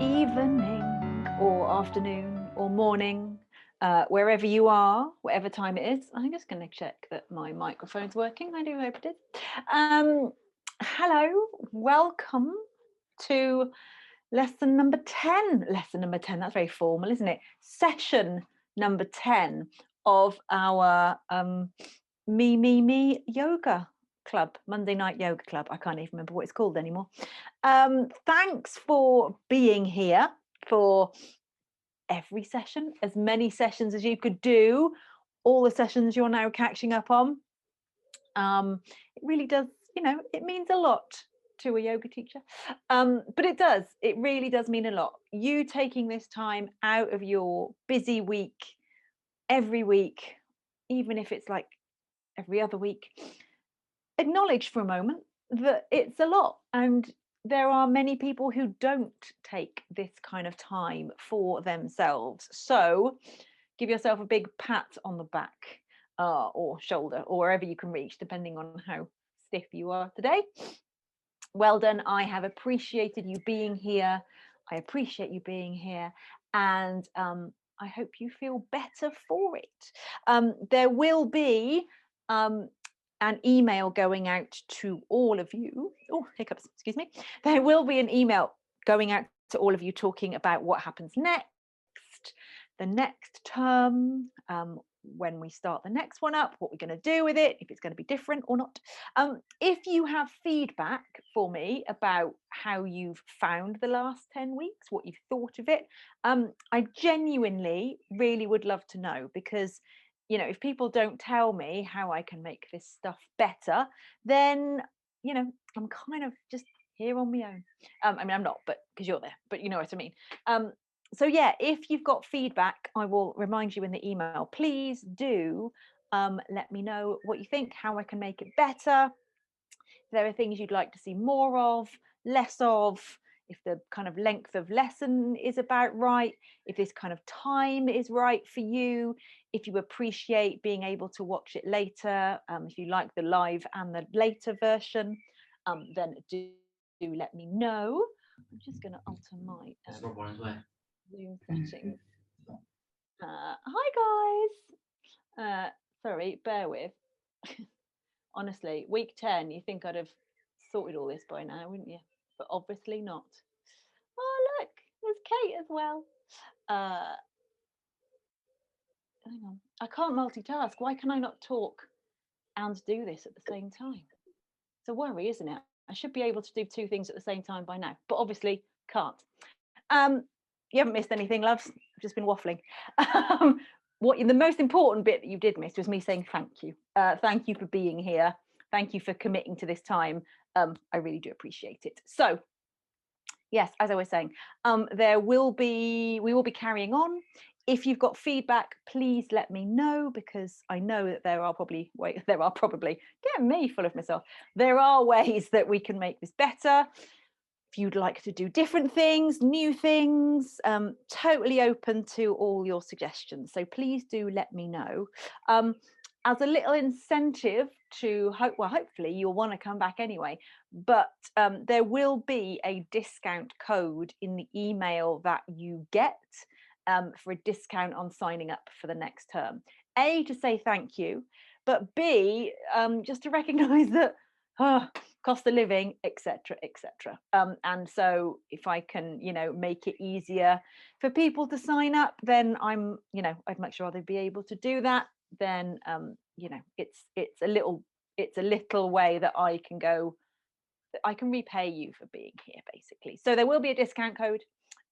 evening or afternoon or morning, wherever you are, whatever time it is. I'm just going to check that my microphone's working. I do hope it is. Hello, welcome to lesson number 10. Lesson number 10, that's very formal, isn't it? Session number 10 of our Me yoga club, Monday night yoga club. I can't even remember what it's called anymore. Thanks for being here for every session, as many sessions as you could do, all the sessions you're now catching up on. It really does, it means a lot to a yoga teacher, but it really does mean a lot. You taking this time out of your busy week, every week, even if it's like every other week, acknowledge for a moment that it's a lot, and there are many people who don't take this kind of time for themselves. So give yourself a big pat on the back, or shoulder, or wherever you can reach, depending on how stiff you are today. Well done. I have appreciated you being here. I appreciate you being here, and I hope you feel better for it. There will be an email going out to all of you. Oh, hiccups, excuse me. There will be an email going out to all of you talking about what happens next, the next term, when we start the next one up, what we're going to do with it, if it's going to be different or not. If you have feedback for me about how you've found the last 10 weeks, what you've thought of it, I genuinely really would love to know, because if people don't tell me how I can make this stuff better, then I'm kind of just here on my own. I mean, I'm not, but because you're there, but you know what I mean. So yeah, if you've got feedback, I will remind you in the email. Please do let me know what you think, how I can make it better. If there are things you'd like to see more of, less of, if the kind of length of lesson is about right, if this kind of time is right for you, if you appreciate being able to watch it later, if you like the live and the later version, then do let me know. I'm just going to alter my Zoom settings. Hi guys. Sorry, bear with. Honestly, week 10, you think I'd have sorted all this by now, wouldn't you? But obviously not. Oh, look, there's Kate as well. Hang on. I can't multitask. Why can I not talk and do this at the same time? It's a worry, isn't it? I should be able to do two things at the same time by now, but obviously can't. You haven't missed anything, loves. I've just been waffling. The most important bit that you did miss was me saying thank you. Thank you for being here. Thank you for committing to this time. I really do appreciate it. So yes, as I was saying, we will be carrying on. If you've got feedback, please let me know, because I know that there are probably getting me full of myself. There are ways that we can make this better. If you'd like to do different things, new things, totally open to all your suggestions. So please do let me know. As a little incentive to hopefully you'll want to come back anyway, but there will be a discount code in the email that you get for a discount on signing up for the next term. A, to say thank you, but B, just to recognize that cost of living, etc., etc. And so if I can make it easier for people to sign up, then I'd much rather be able to do that. Then it's a little way that I can repay you for being here, basically. So there will be a discount code.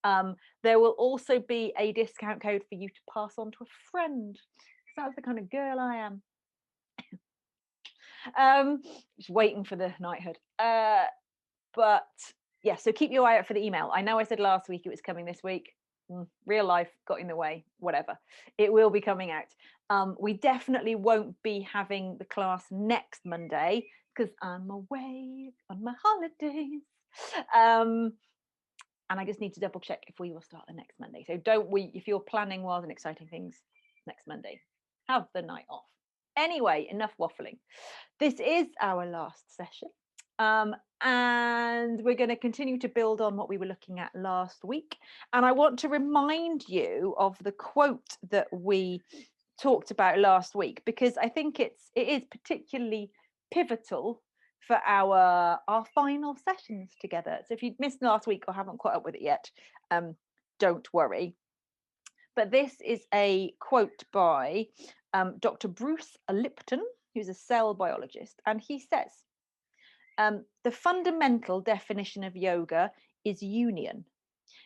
There will also be a discount code for you to pass on to a friend, because that's the kind of girl I am. Just waiting for the knighthood. But yeah, so keep your eye out for the email. I know I said last week it was coming this week. Real life got in the way, whatever. It will be coming out. We definitely won't be having the class next Monday, because I'm away on my holidays. And I just need to double check if we will start the next Monday. So if you're planning wild and exciting things next Monday, have the night off. Anyway, enough waffling. This is our last session. And we're going to continue to build on what we were looking at last week. And I want to remind you of the quote that we talked about last week, because I think it is particularly pivotal for our final sessions together. So if you'd missed last week or haven't caught up with it yet, don't worry. But this is a quote by Dr. Bruce Lipton, who's a cell biologist, and he says, the fundamental definition of yoga is union.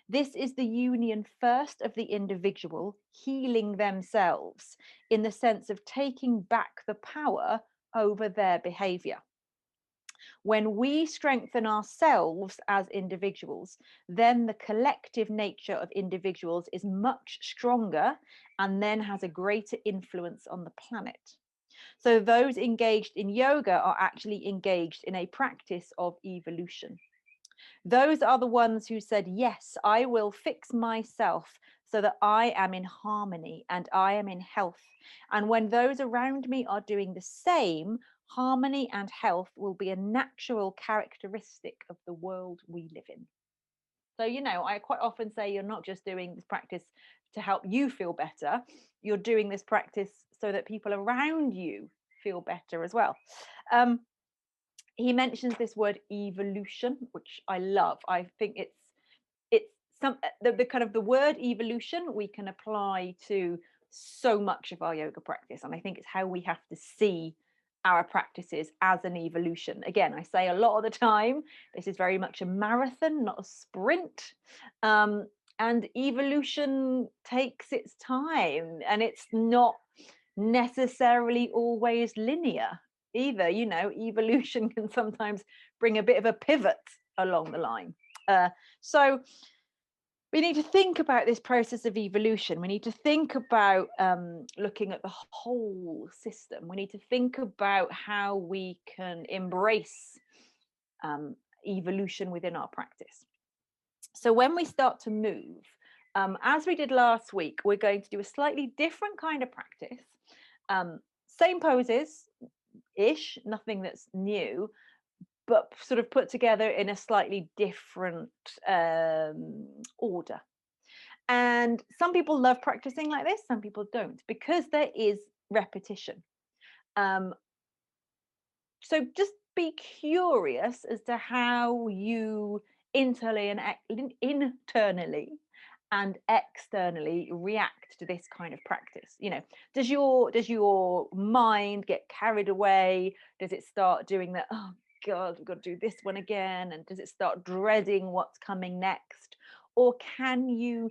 This is the union first of the individual healing themselves in the sense of taking back the power over their behavior. When we strengthen ourselves as individuals, then the collective nature of individuals is much stronger and then has a greater influence on the planet. So those engaged in yoga are actually engaged in a practice of evolution. Those are the ones who said, yes, I will fix myself so that I am in harmony and I am in health. And when those around me are doing the same, harmony and health will be a natural characteristic of the world we live in. So, I quite often say you're not just doing this practice to help you feel better, you're doing this practice so that people around you feel better as well. He mentions this word evolution, which I love. I think it's the kind of the word evolution we can apply to so much of our yoga practice, and I think it's how we have to see our practices as an evolution. Again, I say a lot of the time, this is very much a marathon, not a sprint. And evolution takes its time, and it's not necessarily always linear either. Evolution can sometimes bring a bit of a pivot along the line. So we need to think about this process of evolution. We need to think about looking at the whole system. We need to think about how we can embrace evolution within our practice. So when we start to move, as we did last week, we're going to do a slightly different kind of practice. Same poses-ish, nothing that's new, but sort of put together in a slightly different order. And some people love practicing like this, some people don't, because there is repetition. So just be curious as to how you internally and externally react to this kind of practice. Does your mind get carried away? Does it start doing that, oh God, we've got to do this one again? And does it start dreading what's coming next? Or can you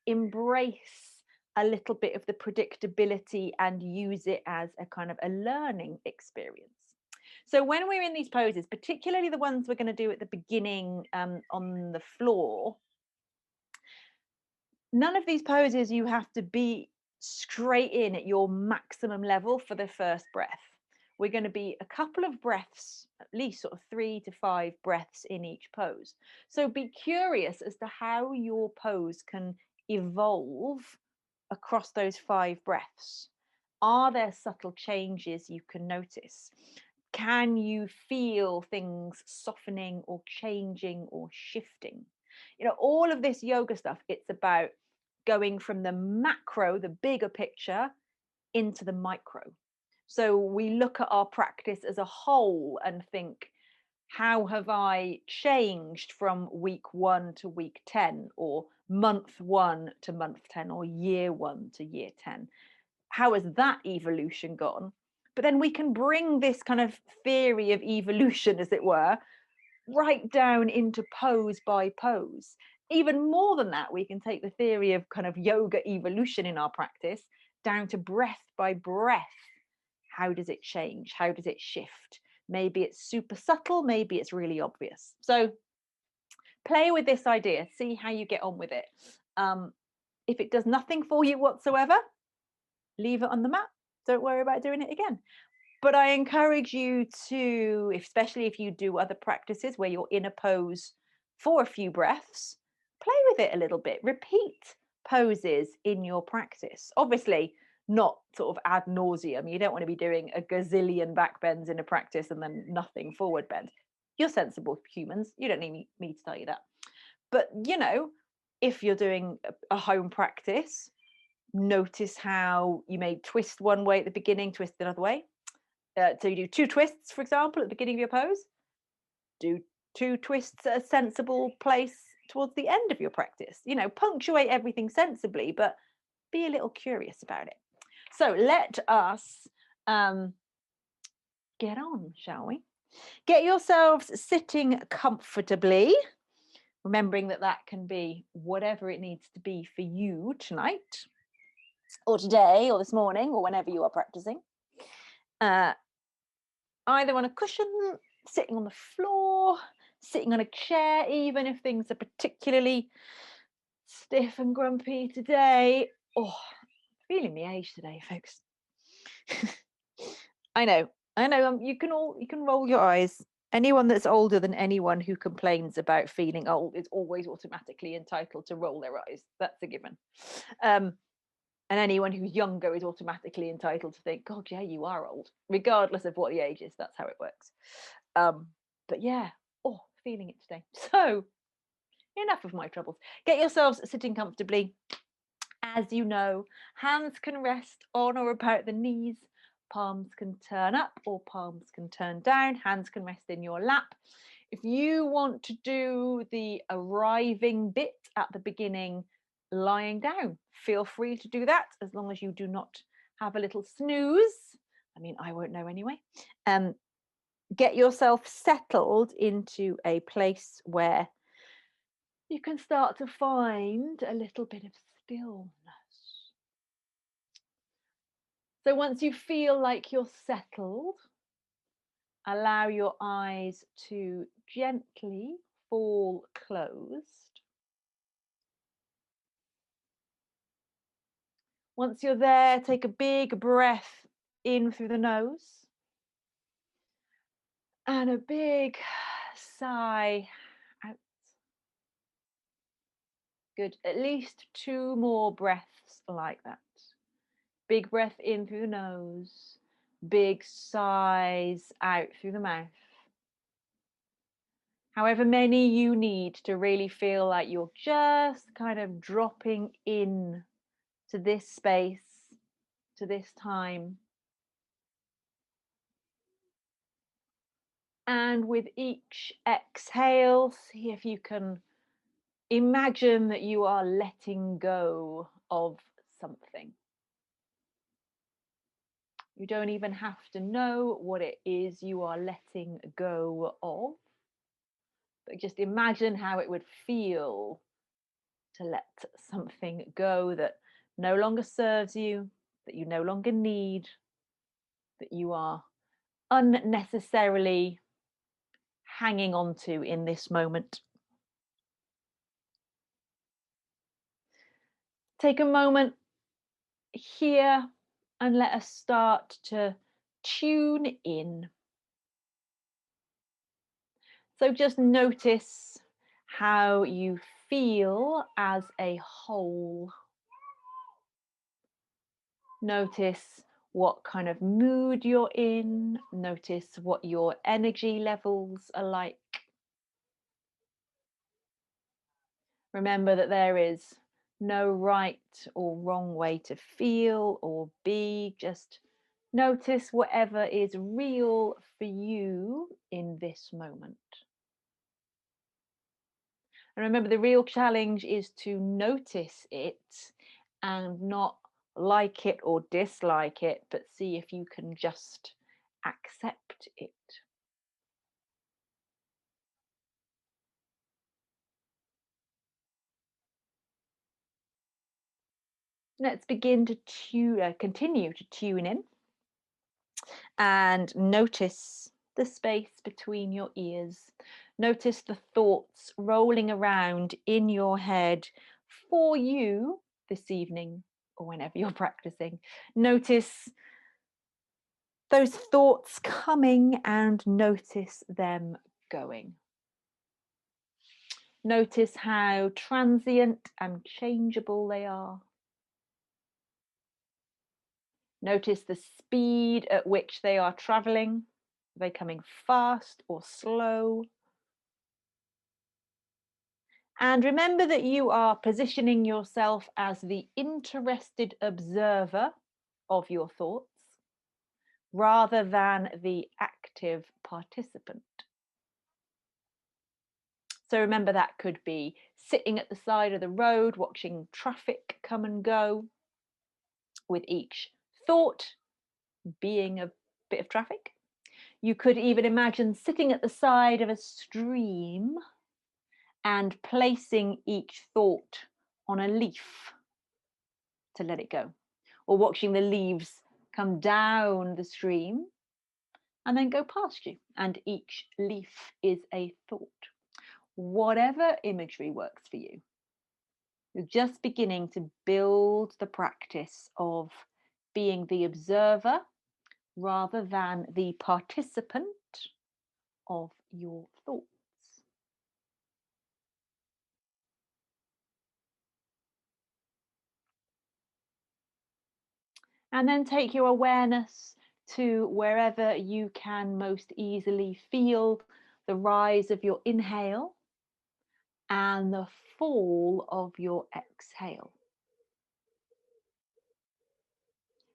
embrace a little bit of the predictability and use it as a kind of a learning experience? So when we're in these poses, particularly the ones we're going to do at the beginning on the floor, none of these poses you have to be straight in at your maximum level for the first breath. We're going to be a couple of breaths, at least sort of 3 to 5 breaths in each pose. So be curious as to how your pose can evolve across those 5 breaths. Are there subtle changes you can notice? Can you feel things softening or changing or shifting? All of this yoga stuff, it's about going from the macro, the bigger picture, into the micro. So we look at our practice as a whole and think, how have I changed from week 1 to week 10, or month 1 to month 10, or year 1 to year 10? How has that evolution gone? But then we can bring this kind of theory of evolution, as it were, right down into pose by pose. Even more than that, we can take the theory of kind of yoga evolution in our practice down to breath by breath. How does it change? How does it shift? Maybe it's super subtle, maybe it's really obvious. So play with this idea, see how you get on with it. If it does nothing for you whatsoever, leave it on the mat. Don't worry about doing it again. But I encourage you to, especially if you do other practices where you're in a pose for a few breaths, play with it a little bit. Repeat poses in your practice. Obviously, not sort of ad nauseum. You don't want to be doing a gazillion back bends in a practice and then nothing forward bend. You're sensible humans. You don't need me to tell you that. But, you know, if you're doing a home practice, notice how you may twist one way at the beginning, twist another way. So you do 2 twists, for example, at the beginning of your pose. Do 2 twists at a sensible place towards the end of your practice. You know, punctuate everything sensibly, but be a little curious about it. So let us get on, shall we? Get yourselves sitting comfortably, remembering that that can be whatever it needs to be for you tonight, or today, or this morning, or whenever you are practicing. Either on a cushion, sitting on the floor, sitting on a chair, even if things are particularly stiff and grumpy today. Oh, feeling the age today, folks. I know. You can roll your eyes. Anyone that's older than anyone who complains about feeling old is always automatically entitled to roll their eyes. That's a given. And anyone who's younger is automatically entitled to think, God, yeah, you are old, regardless of what the age is. That's how it works. But yeah, feeling it today. So enough of my troubles. Get yourselves sitting comfortably. As you know, hands can rest on or about the knees. Palms can turn up or palms can turn down. Hands can rest in your lap. If you want to do the arriving bit at the beginning lying down, feel free to do that, as long as you do not have a little snooze. I mean, I won't know anyway. Get yourself settled into a place where you can start to find a little bit of stillness. So once you feel like you're settled, allow your eyes to gently fall closed. Once you're there, take a big breath in through the nose and a big sigh out. Good. At least 2 more breaths like that. Big breath in through the nose, big sighs out through the mouth. However many you need to really feel like you're just kind of dropping in to this space, to this time. And with each exhale, see if you can imagine that you are letting go of something. You don't even have to know what it is you are letting go of, but just imagine how it would feel to let something go that no longer serves you, that you no longer need, that you are unnecessarily hanging on to in this moment. Take a moment here and let us start to tune in. So just notice how you feel as a whole. Notice what kind of mood you're in. Notice what your energy levels are like. Remember that there is no right or wrong way to feel or be. Just notice whatever is real for you in this moment. And remember, the real challenge is to notice it and not like it or dislike it, but see if you can just accept it. Let's begin to continue to tune in and notice the space between your ears. Notice the thoughts rolling around in your head for you this evening or whenever you're practicing. Notice those thoughts coming and notice them going. Notice how transient and changeable they are. Notice the speed at which they are traveling, Are they coming fast or slow? And remember that you are positioning yourself as the interested observer of your thoughts rather than the active participant. So remember, that could be sitting at the side of the road, watching traffic come and go, with each thought being a bit of traffic. You could even imagine sitting at the side of a stream and placing each thought on a leaf to let it go, or watching the leaves come down the stream and then go past you, and each leaf is a thought. Whatever imagery works for you. You're just beginning to build the practice of being the observer rather than the participant of your thoughts. And then take your awareness to wherever you can most easily feel the rise of your inhale and the fall of your exhale.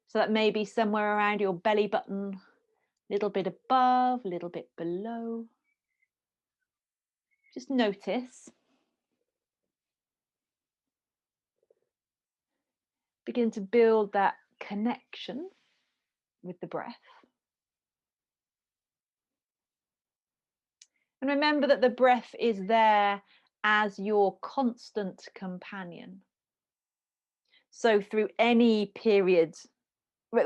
So that may be somewhere around your belly button, a little bit above, a little bit below. Just notice. Begin to build that connection with the breath. And remember that the breath is there as your constant companion. So through any period,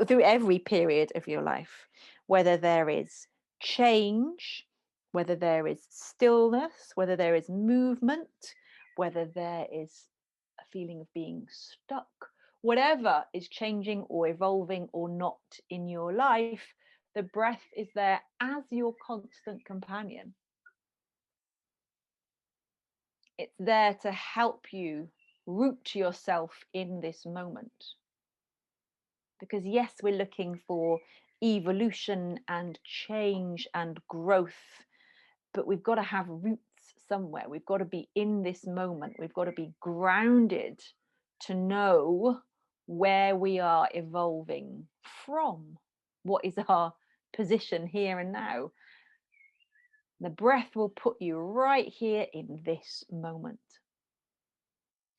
through every period of your life, whether there is change, whether there is stillness, whether there is movement, whether there is a feeling of being stuck, whatever is changing or evolving or not in your life, the breath is there as your constant companion. It's there to help you root yourself in this moment. Because yes, we're looking for evolution and change and growth, but we've got to have roots somewhere. We've got to be in this moment. We've got to be grounded to know where we are evolving from. What is our position here and now? The breath will put you right here in this moment.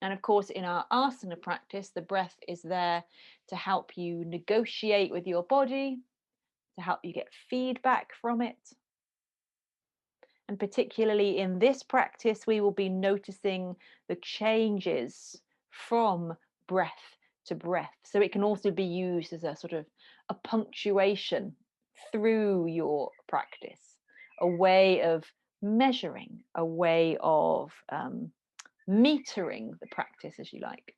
And of course, in our asana practice, the breath is there to help you negotiate with your body, to help you get feedback from it. And particularly in this practice, we will be noticing the changes from breath to breath. So it can also be used as a sort of a punctuation through your practice, a way of measuring, a way of metering the practice, as you like.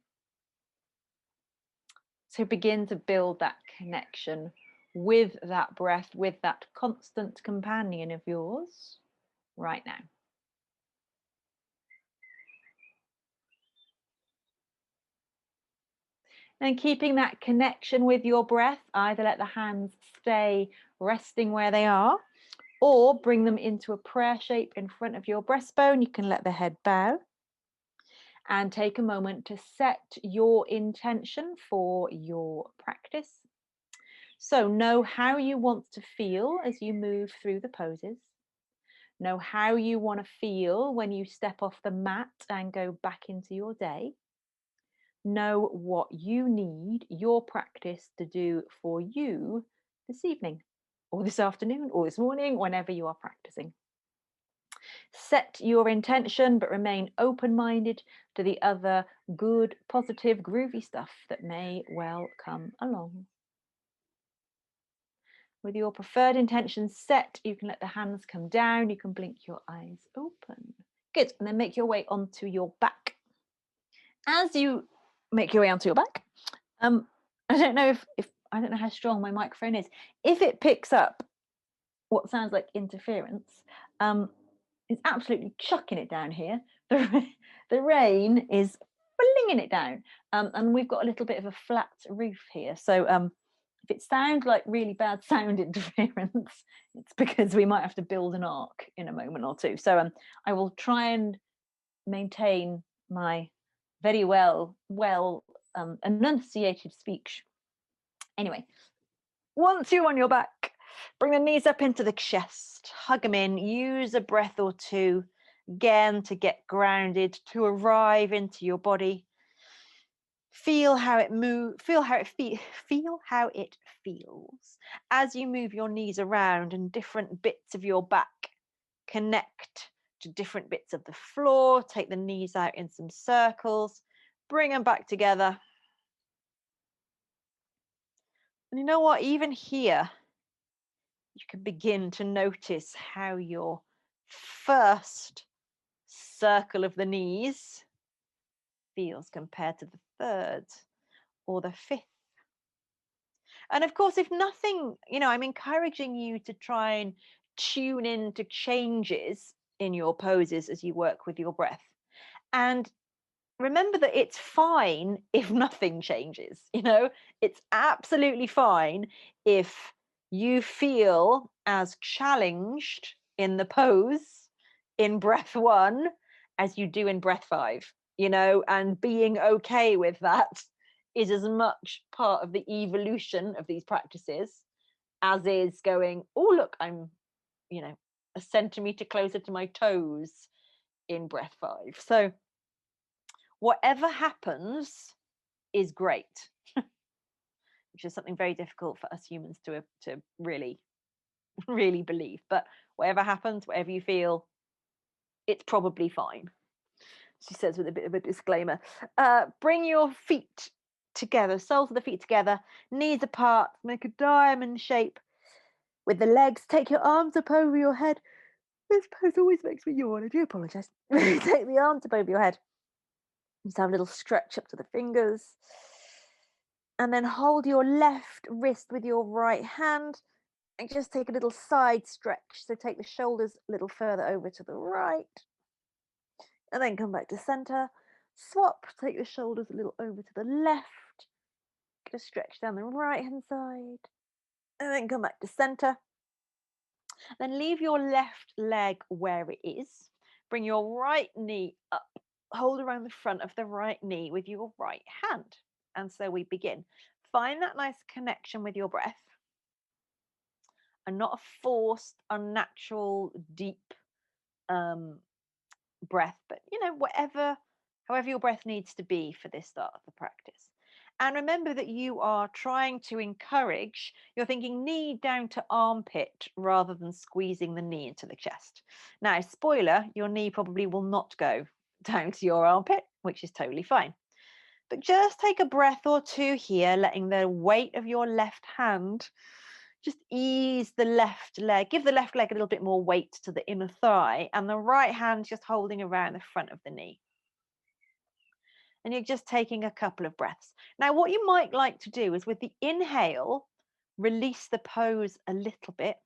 So begin to build that connection with that breath, with that constant companion of yours right now. And keeping that connection with your breath, either let the hands stay resting where they are or bring them into a prayer shape in front of your breastbone. You can let the head bow and take a moment to set your intention for your practice. So know how you want to feel as you move through the poses. Know how you want to feel when you step off the mat and go back into your day. Know what you need your practice to do for you this evening or this afternoon or this morning, whenever you are practicing. Set your intention, but remain open-minded to the other good, positive, groovy stuff that may well come along. With your preferred intention set, you can let the hands come down. You can blink your eyes open. Good. And then make your way onto your back. As you make your way onto your back, I don't know if I don't know how strong my microphone is. If it picks up what sounds like interference, it's absolutely chucking it down here. The rain is flinging it down, and we've got a little bit of a flat roof here, so If it sounds like really bad sound interference, it's because we might have to build an ark in a moment or two. So I will try and maintain my very well enunciated speech. Anyway, once you're on your back, bring the knees up into the chest, hug them in, use a breath or two again to get grounded, to arrive into your body. Feel how it moves, feel how it feels as you move your knees around and different bits of your back connect to different bits of the floor. Take the knees out in some circles, bring them back together. And you know what? Even here, you can begin to notice how your first circle of the knees feels compared to the third or the fifth. And of course, if nothing, I'm encouraging you to try and tune in to changes in your poses as you work with your breath. And remember that it's fine if nothing changes. It's absolutely fine if you feel as challenged in the pose in breath 1 as you do in breath 5, and being okay with that is as much part of the evolution of these practices as is going, oh, look, I'm, a centimeter closer to my toes in breath 5. So whatever happens is great, which is something very difficult for us humans to really, really believe. But whatever happens, whatever you feel, it's probably fine, she says with a bit of a disclaimer. Bring your feet together, soles of the feet together, knees apart, make a diamond shape with the legs. Take your arms up over your head. This pose always makes me yawn. I do apologise. Take the arms up over your head. Just have a little stretch up to the fingers. And then hold your left wrist with your right hand and just take a little side stretch. So take the shoulders a little further over to the right. And then come back to center. Swap, take the shoulders a little over to the left. Get a stretch down the right hand side. And then come back to center. Then leave your left leg where it is. Bring your right knee up. Hold around the front of the right knee with your right hand. And so we begin. Find that nice connection with your breath and not a forced, unnatural, deep breath, but however your breath needs to be for this start of the practice. And remember that you are trying to encourage, you're thinking knee down to armpit rather than squeezing the knee into the chest. Now, spoiler, your knee probably will not go down to your armpit, which is totally fine. But just take a breath or two here, letting the weight of your left hand just ease the left leg. Give the left leg a little bit more weight to the inner thigh, and the right hand just holding around the front of the knee. And you're just taking a couple of breaths. Now, what you might like to do is with the inhale, release the pose a little bit.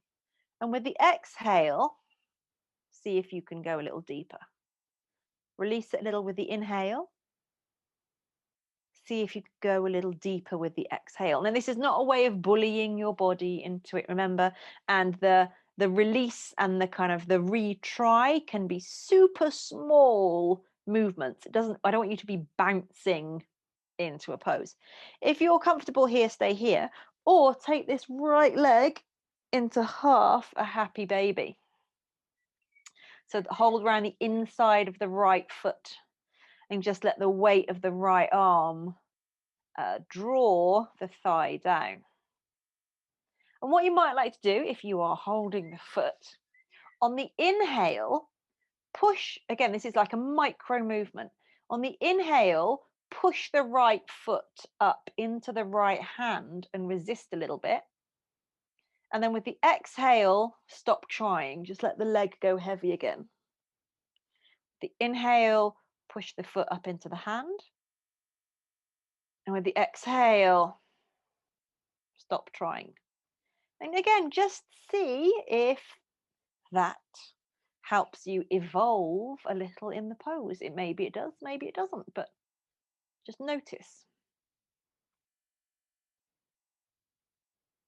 And with the exhale, see if you can go a little deeper. Release it a little with the inhale. See if you could go a little deeper with the exhale. Now, this is not a way of bullying your body into it, remember, and the release and the kind of the retry can be super small movements. I don't want you to be bouncing into a pose. If you're comfortable here, stay here, or take this right leg into half a happy baby. So hold around the inside of the right foot and just let the weight of the right arm draw the thigh down. And what you might like to do if you are holding the foot, on the inhale, push, again, this is like a micro movement. On the inhale, push the right foot up into the right hand and resist a little bit. And then with the exhale, stop trying. Just let the leg go heavy again. The inhale, push the foot up into the hand. And with the exhale, stop trying. And again, just see if that helps you evolve a little in the pose. Maybe it does, maybe it doesn't, but just notice.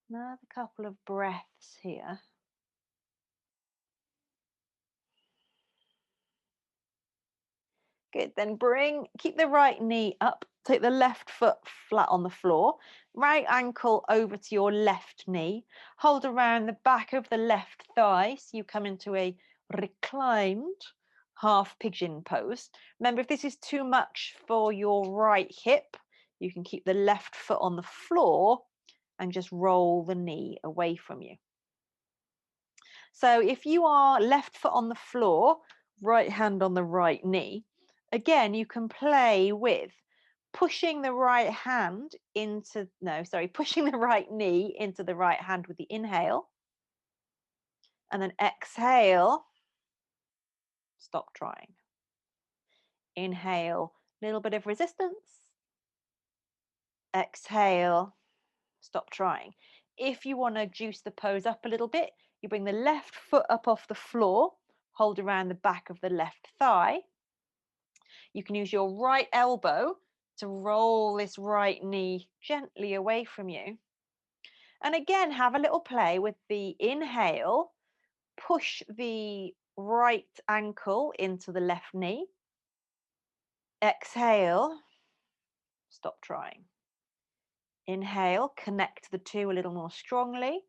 Another couple of breaths here. Good, then keep the right knee up, take the left foot flat on the floor, right ankle over to your left knee, hold around the back of the left thigh so you come into a reclined half pigeon pose. Remember, if this is too much for your right hip, you can keep the left foot on the floor and just roll the knee away from you. So if you are left foot on the floor, right hand on the right knee, again, you can play with pushing the right hand into, no, sorry, pushing the right knee into the right hand with the inhale. And then exhale, stop trying. Inhale, little bit of resistance. Exhale, stop trying. If you want to juice the pose up a little bit, you bring the left foot up off the floor, hold around the back of the left thigh. You can use your right elbow to roll this right knee gently away from you. And again, have a little play with the inhale. Push the right ankle into the left knee. Exhale, stop trying. Inhale, connect the two a little more strongly.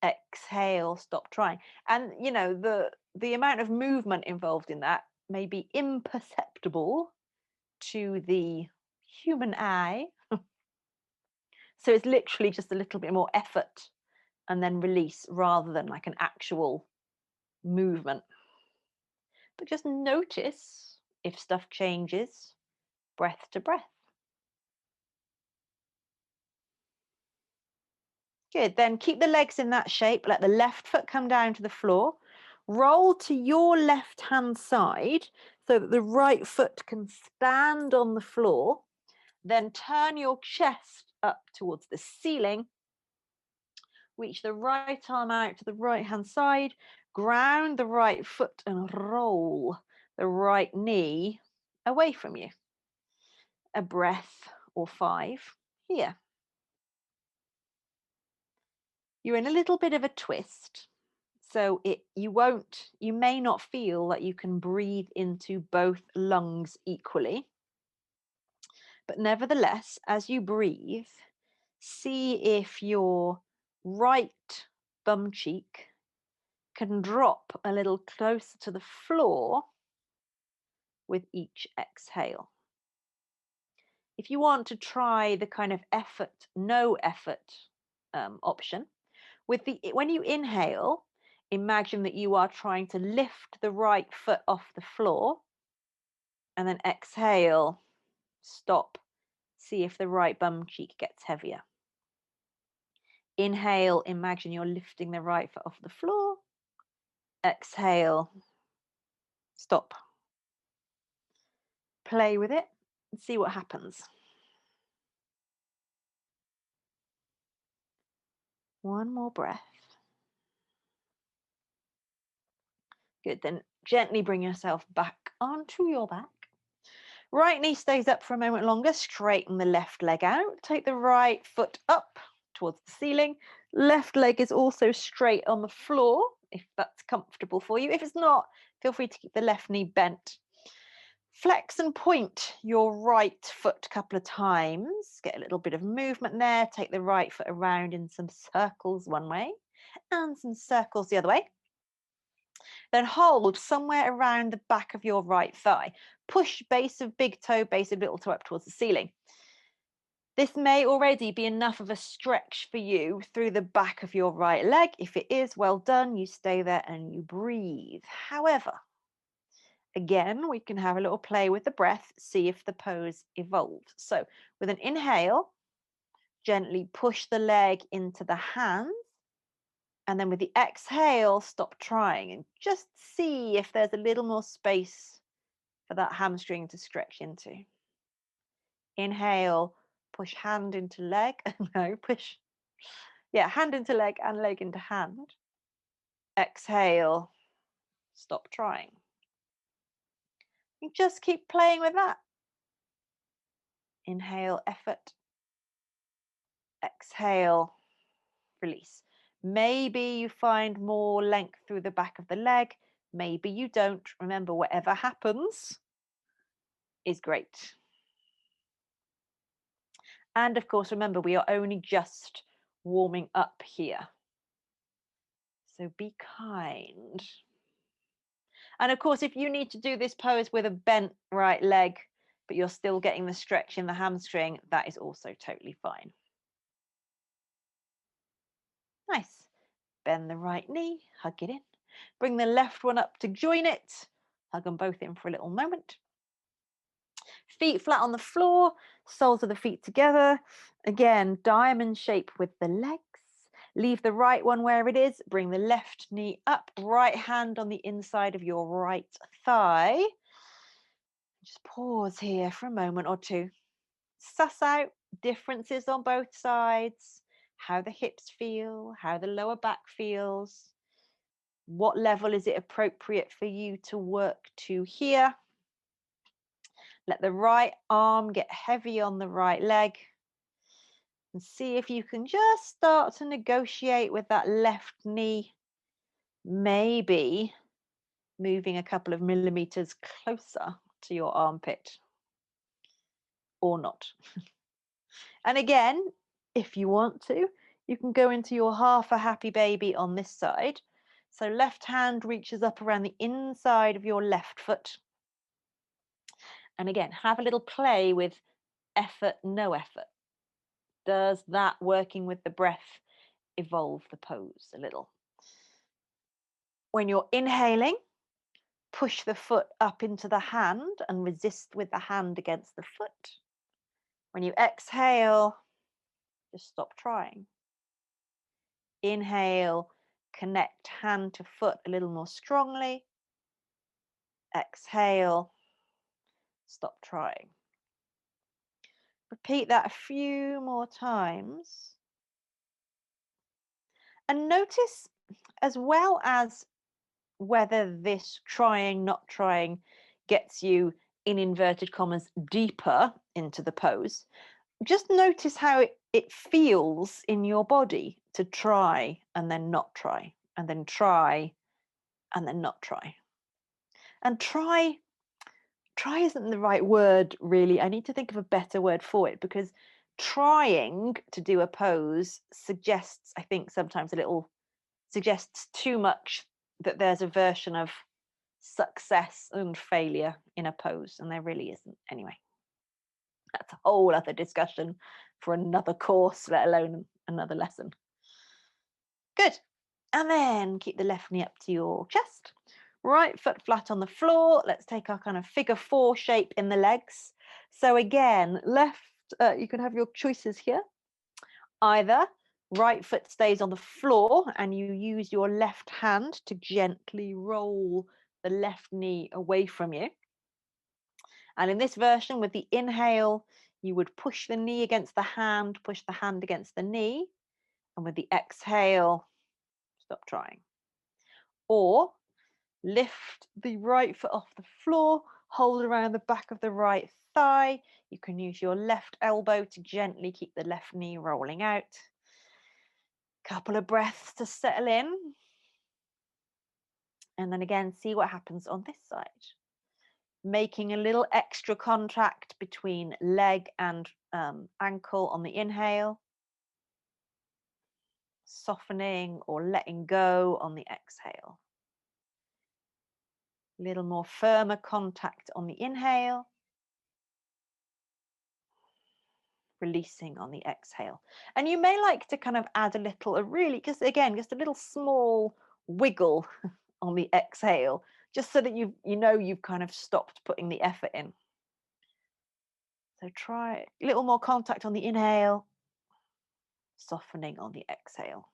Exhale, stop trying. And you know, the amount of movement involved in that may be imperceptible to the human eye. So it's literally just a little bit more effort and then release rather than like an actual movement. But just notice if stuff changes, breath to breath. Good, then keep the legs in that shape. Let the left foot come down to the floor. Roll to your left hand side so that the right foot can stand on the floor. Then turn your chest up towards the ceiling. Reach the right arm out to the right hand side. Ground the right foot and roll the right knee away from you. A breath or 5 here. You're in a little bit of a twist. So you may not feel that you can breathe into both lungs equally. But nevertheless, as you breathe, see if your right bum cheek can drop a little closer to the floor with each exhale. If you want to try the kind of no effort option, when you inhale, imagine that you are trying to lift the right foot off the floor, and then exhale, stop, see if the right bum cheek gets heavier. Inhale, imagine you're lifting the right foot off the floor. Exhale, stop. Play with it and see what happens. One more breath. Good, then gently bring yourself back onto your back. Right knee stays up for a moment longer. Straighten the left leg out. Take the right foot up towards the ceiling. Left leg is also straight on the floor, if that's comfortable for you. If it's not, feel free to keep the left knee bent. Flex and point your right foot a couple of times. Get a little bit of movement there. Take the right foot around in some circles one way and some circles the other way. Then hold somewhere around the back of your right thigh. Push base of big toe, base of little toe up towards the ceiling. This may already be enough of a stretch for you through the back of your right leg. If it is, well done. You stay there and you breathe. However, again, we can have a little play with the breath, see if the pose evolves. So with an inhale, gently push the leg into the hands. And then with the exhale, stop trying and just see if there's a little more space for that hamstring to stretch into. Inhale, push hand into leg. No, push. Yeah, hand into leg and leg into hand. Exhale, stop trying. You just keep playing with that. Inhale, effort. Exhale, release. Maybe you find more length through the back of the leg. Maybe you don't. Remember, whatever happens is great. And of course, remember, we are only just warming up here. So be kind. And of course, if you need to do this pose with a bent right leg, but you're still getting the stretch in the hamstring, that is also totally fine. Nice. Bend the right knee, hug it in. Bring the left one up to join it. Hug them both in for a little moment. Feet flat on the floor, soles of the feet together. Again, diamond shape with the legs. Leave the right one where it is. Bring the left knee up. Right hand on the inside of your right thigh. Just pause here for a moment or two. Suss out differences on both sides, how the hips feel, how the lower back feels. What level is it appropriate for you to work to here? Let the right arm get heavy on the right leg. And see if you can just start to negotiate with that left knee. Maybe moving a couple of millimeters closer to your armpit. Or not. And again, if you want to, you can go into your half a happy baby on this side. So left hand reaches up around the inside of your left foot. And again, have a little play with effort, no effort. Does that working with the breath evolve the pose a little? When you're inhaling, push the foot up into the hand and resist with the hand against the foot. When you exhale, just stop trying. Inhale, connect hand to foot a little more strongly. Exhale, stop trying. Repeat that a few more times. And notice, as well as whether this trying, not trying gets you, in inverted commas, deeper into the pose, just notice how it feels in your body to try and then not try, and then try and then not try. And try isn't the right word, really. I need to think of a better word for it, because trying to do a pose suggests, I think, sometimes suggests too much that there's a version of success and failure in a pose, and there really isn't. Anyway, that's a whole other discussion for another course, let alone another lesson. Good. And then keep the left knee up to your chest. Right foot flat on the floor. Let's take our kind of figure 4 shape in the legs. So again, left, you can have your choices here. Either right foot stays on the floor and you use your left hand to gently roll the left knee away from you. And in this version, with the inhale, you would push the knee against the hand, push the hand against the knee. And with the exhale, stop trying. Or lift the right foot off the floor, hold around the back of the right thigh. You can use your left elbow to gently keep the left knee rolling out. Couple of breaths to settle in. And then again, see what happens on this side. Making a little extra contact between leg and ankle on the inhale. Softening or letting go on the exhale. A little more firmer contact on the inhale. Releasing on the exhale. And you may like to kind of add a little small wiggle on the exhale, just so that you've kind of stopped putting the effort in. So try a little more contact on the inhale, softening on the exhale.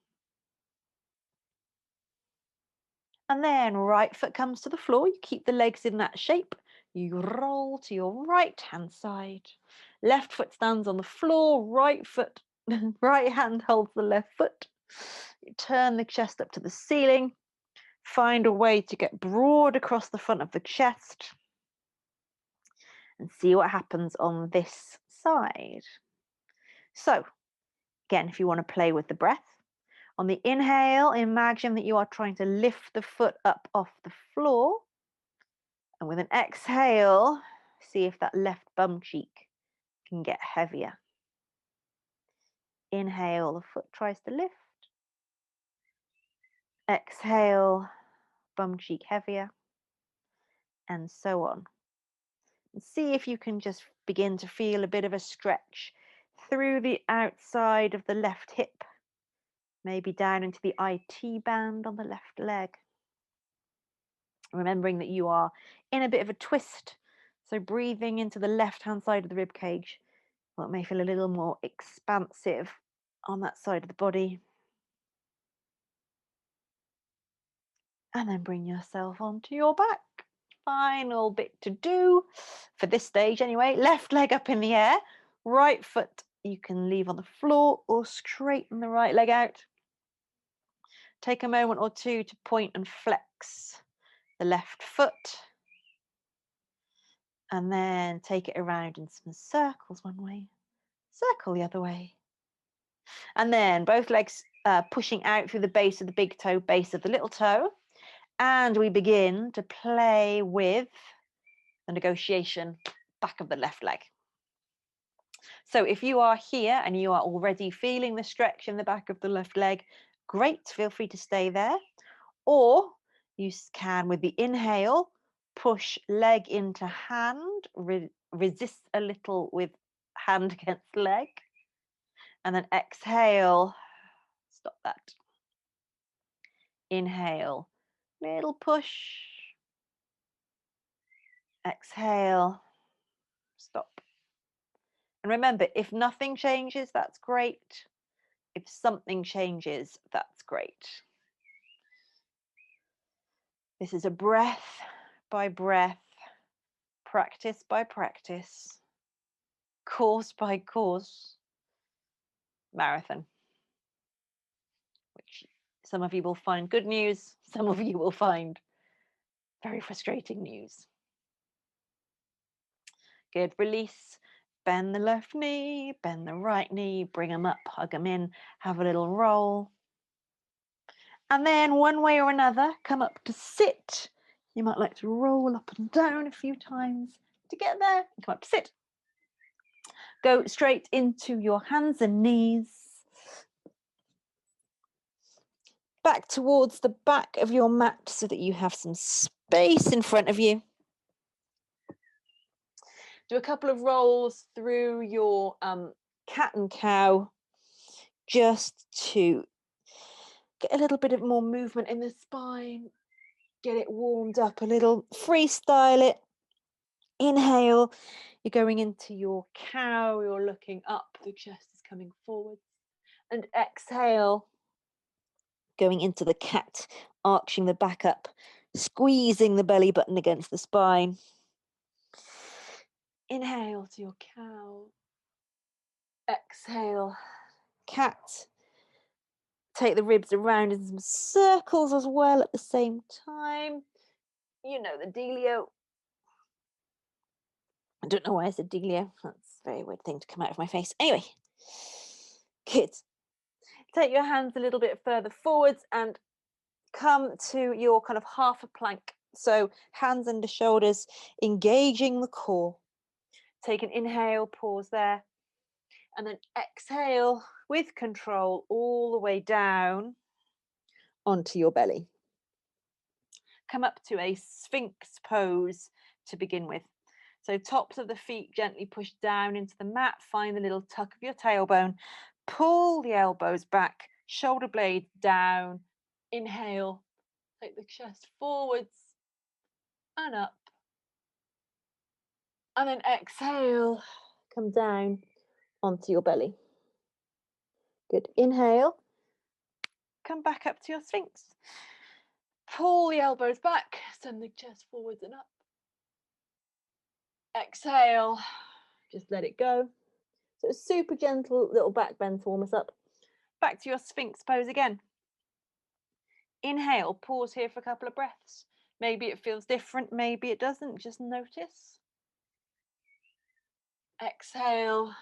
And then right foot comes to the floor. You keep the legs in that shape. You roll to your right hand side. Left foot stands on the floor. Right hand holds the left foot. You turn the chest up to the ceiling. Find a way to get broad across the front of the chest. And see what happens on this side. So, again, if you want to play with the breath, On the inhale, imagine that you are trying to lift the foot up off the floor. And with an exhale, see if that left bum cheek can get heavier. Inhale, the foot tries to lift. Exhale, bum cheek heavier, and so on. And see if you can just begin to feel a bit of a stretch through the outside of the left hip, maybe down into the IT band on the left leg. Remembering that you are in a bit of a twist, so breathing into the left-hand side of the rib cage, well, it may feel a little more expansive on that side of the body. And then bring yourself onto your back. Final bit to do for this stage anyway. Left leg up in the air, right foot you can leave on the floor or straighten the right leg out. Take a moment or two to point and flex the left foot. And then take it around in some circles one way, circle the other way. And then both legs pushing out through the base of the big toe, base of the little toe. And we begin to play with the negotiation back of the left leg. So if you are here and you are already feeling the stretch in the back of the left leg, great, feel free to stay there. Or you can, with the inhale, push leg into hand, resist a little with hand against leg, and then exhale, stop that. Inhale, little push, exhale, stop. And remember, if nothing changes, that's great. If something changes, that's great. This is a breath by breath, practice by practice, course by course marathon, which some of you will find good news, some of you will find very frustrating news. Good, release. Bend the left knee, bend the right knee, bring them up, hug them in, have a little roll. And then one way or another, come up to sit. You might like to roll up and down a few times to get there and come up to sit. Go straight into your hands and knees. Back towards the back of your mat so that you have some space in front of you. Do a couple of rolls through your cat and cow just to get a little bit of more movement in the spine, get it warmed up a little, freestyle it. Inhale, you're going into your cow, you're looking up, the chest is coming forward. And exhale, going into the cat, arching the back up, squeezing the belly button against the spine. Inhale to your cow. Exhale, cat. Take the ribs around in some circles as well at the same time. You know the dealio. I don't know why I said dealio. That's a very weird thing to come out of my face. Anyway, good. Take your hands a little bit further forwards and come to your kind of half a plank. So hands under shoulders, engaging the core. Take an inhale, pause there. And then exhale with control all the way down onto your belly. Come up to a Sphinx pose to begin with. So tops of the feet gently push down into the mat. Find the little tuck of your tailbone. Pull the elbows back, shoulder blades down. Inhale, take the chest forwards and up. And then exhale, come down onto your belly. Good. Inhale, come back up to your Sphinx. Pull the elbows back, send the chest forwards and up. Exhale, just let it go. So a super gentle little back bend to warm us up. Back to your Sphinx pose again. Inhale, pause here for a couple of breaths. Maybe it feels different, maybe it doesn't, just notice. Exhale,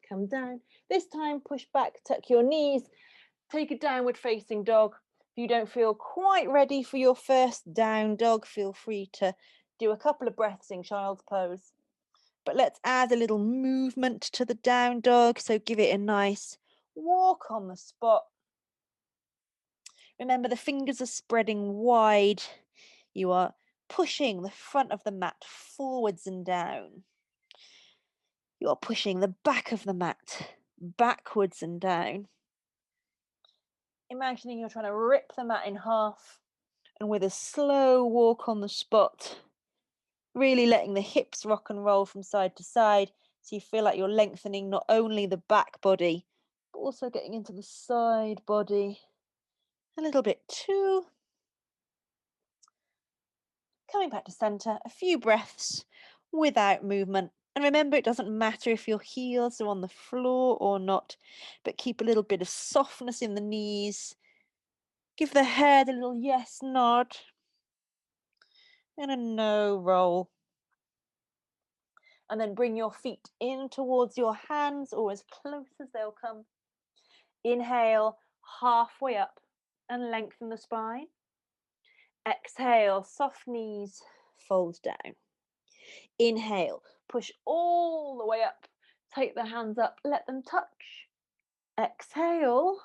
come down. This time push back, tuck your knees, take a downward facing dog. If you don't feel quite ready for your first down dog, feel free to do a couple of breaths in child's pose. But let's add a little movement to the down dog. So give it a nice walk on the spot. Remember, the fingers are spreading wide. You are pushing the front of the mat forwards and down. You're pushing the back of the mat backwards and down. Imagining you're trying to rip the mat in half, and with a slow walk on the spot, really letting the hips rock and roll from side to side, so you feel like you're lengthening not only the back body, but also getting into the side body a little bit too. Coming back to center, a few breaths without movement. And remember, it doesn't matter if your heels are on the floor or not, but keep a little bit of softness in the knees. Give the head a little yes nod and a no roll. And then bring your feet in towards your hands or as close as they'll come. Inhale, halfway up and lengthen the spine. Exhale, soft knees, fold down. Inhale, push all the way up. Take the hands up, let them touch. Exhale,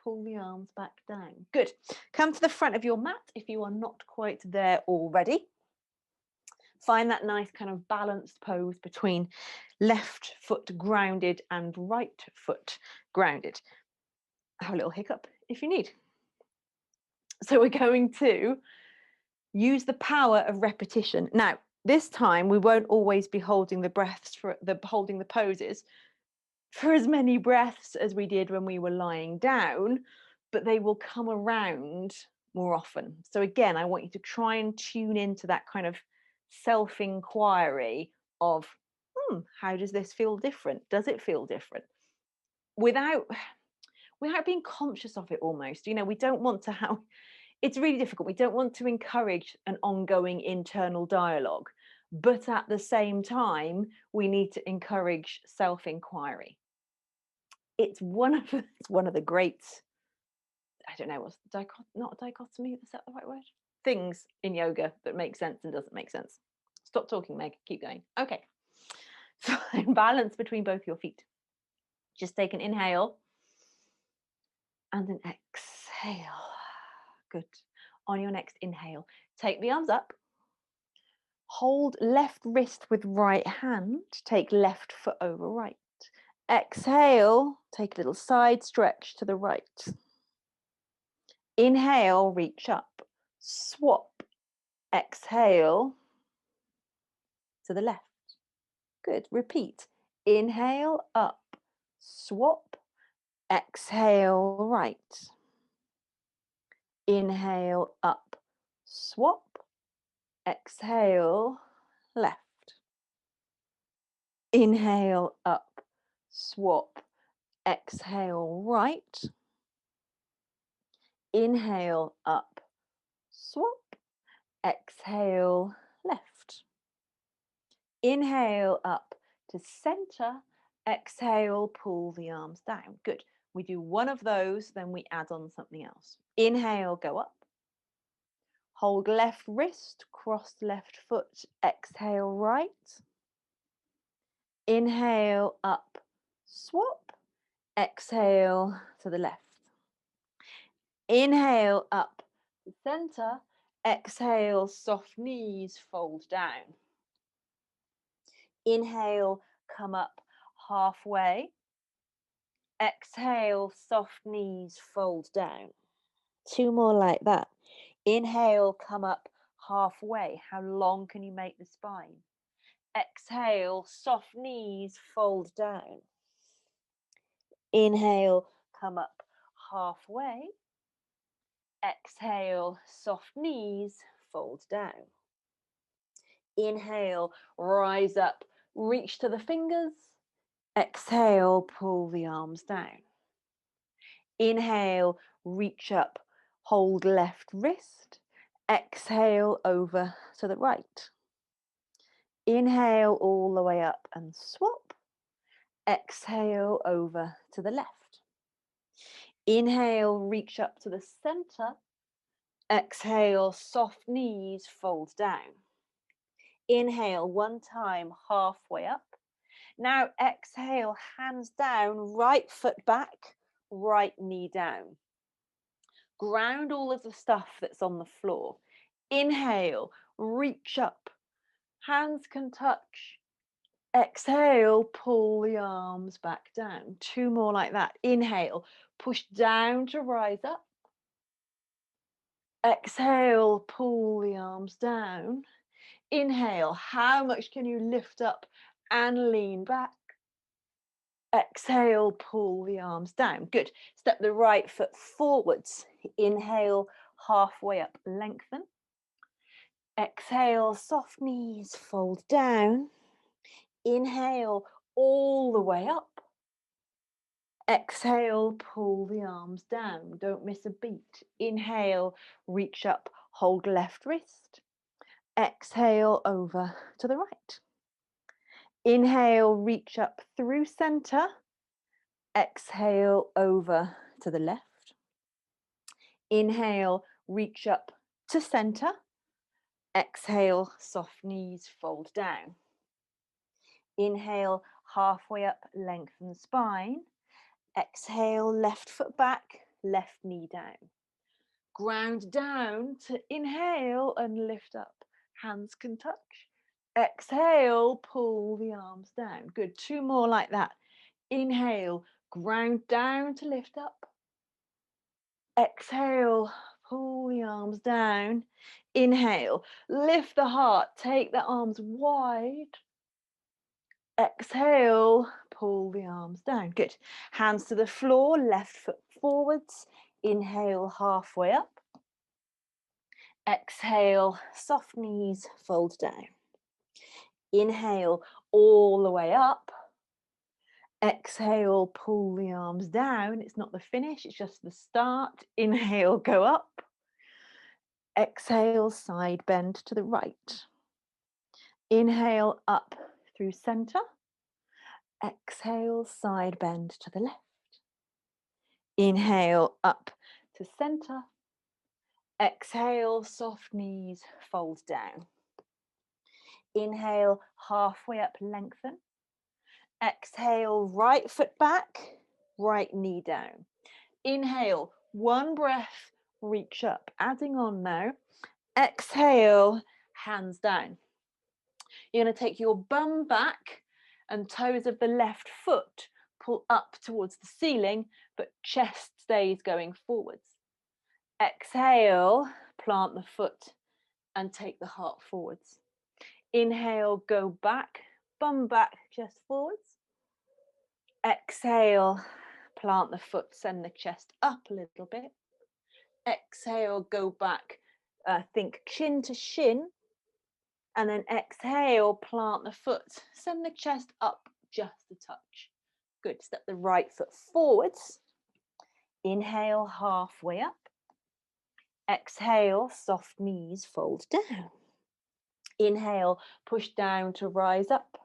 pull the arms back down. Good. Come to the front of your mat if you are not quite there already. Find that nice kind of balanced pose between left foot grounded and right foot grounded. Have a little hiccup if you need. So we're going to use the power of repetition. Now, this time we won't always be holding the breaths holding the poses for as many breaths as we did when we were lying down, but they will come around more often. So again, I want you to try and tune into that kind of self-inquiry of, how does this feel different? Does it feel different? Without being conscious of it almost. We don't want to have, it's really difficult. We don't want to encourage an ongoing internal dialogue, but at the same time, we need to encourage self-inquiry. It's one of the great, I don't know, what's not dichotomy, is that the right word? Things in yoga that make sense and doesn't make sense. Stop talking, Meg, keep going. Okay. Find balance between both your feet. Just take an inhale and an exhale. Good. On your next inhale, take the arms up. Hold left wrist with right hand. Take left foot over right. Exhale, take a little side stretch to the right. Inhale, reach up. Swap. Exhale to the left. Good. Repeat. Inhale, up. Swap. Exhale, right. Inhale, up. Swap. Exhale, left. Inhale, up. Swap. Exhale, right. Inhale, up. Swap. Exhale, left. Inhale, up to center. Exhale, pull the arms down. Good. We do one of those, then we add on something else. Inhale, go up. Hold left wrist, cross left foot. Exhale, right. Inhale, up, swap. Exhale to the left. Inhale, up to center. Exhale, soft knees, fold down. Inhale, come up halfway. Exhale, soft knees, fold down. Two more like that. Inhale, come up halfway. How long can you make the spine? Exhale, soft knees, fold down. Inhale, come up halfway. Exhale, soft knees, fold down. Inhale, rise up, reach to the fingers. Exhale, pull the arms down. Inhale, reach up, hold left wrist. Exhale, over to the right. Inhale all the way up and swap. Exhale over to the left. Inhale, reach up to the center. Exhale, soft knees, fold down. Inhale one time, halfway up. Now exhale, hands down, right foot back, right knee down. Ground all of the stuff that's on the floor. Inhale, reach up. Hands can touch. Exhale, pull the arms back down. 2 more like that. Inhale, push down to rise up. Exhale, pull the arms down. Inhale, how much can you lift up and lean back? Exhale, pull the arms down. Good. Step the right foot forwards. Inhale, halfway up, lengthen. Exhale, soft knees, fold down. Inhale, all the way up. Exhale, pull the arms down. Don't miss a beat. Inhale, reach up, hold left wrist. Exhale, over to the right. Inhale, reach up through center. Exhale, over to the left. Inhale, reach up to center. Exhale, soft knees, fold down. Inhale, halfway up, lengthen spine. Exhale, left foot back, left knee down. Ground down to inhale and lift up. Hands can touch. Exhale, pull the arms down. Good. 2 more like that. Inhale, ground down to lift up. Exhale, pull the arms down. Inhale, lift the heart, take the arms wide. Exhale, pull the arms down. Good. Hands to the floor, left foot forwards. Inhale, halfway up. Exhale, soft knees, fold down. Inhale, all the way up. Exhale, pull the arms down. It's not the finish, it's just the start. Inhale, go up. Exhale, side bend to the right. Inhale, up through center. Exhale, side bend to the left. Inhale, up to center. Exhale, soft knees, fold down. Inhale, halfway up, lengthen. Exhale, right foot back, right knee down. Inhale, 1 breath, reach up. Adding on now. Exhale, hands down. You're going to take your bum back and toes of the left foot pull up towards the ceiling, but chest stays going forwards. Exhale, plant the foot and take the heart forwards. Inhale, go back, bum back, chest forwards. Exhale, plant the foot, send the chest up a little bit. Exhale, go back, think chin to shin. And then exhale, plant the foot, send the chest up just a touch. Good. Step the right foot forwards. Inhale, halfway up. Exhale, soft knees, fold down. Inhale, push down to rise up.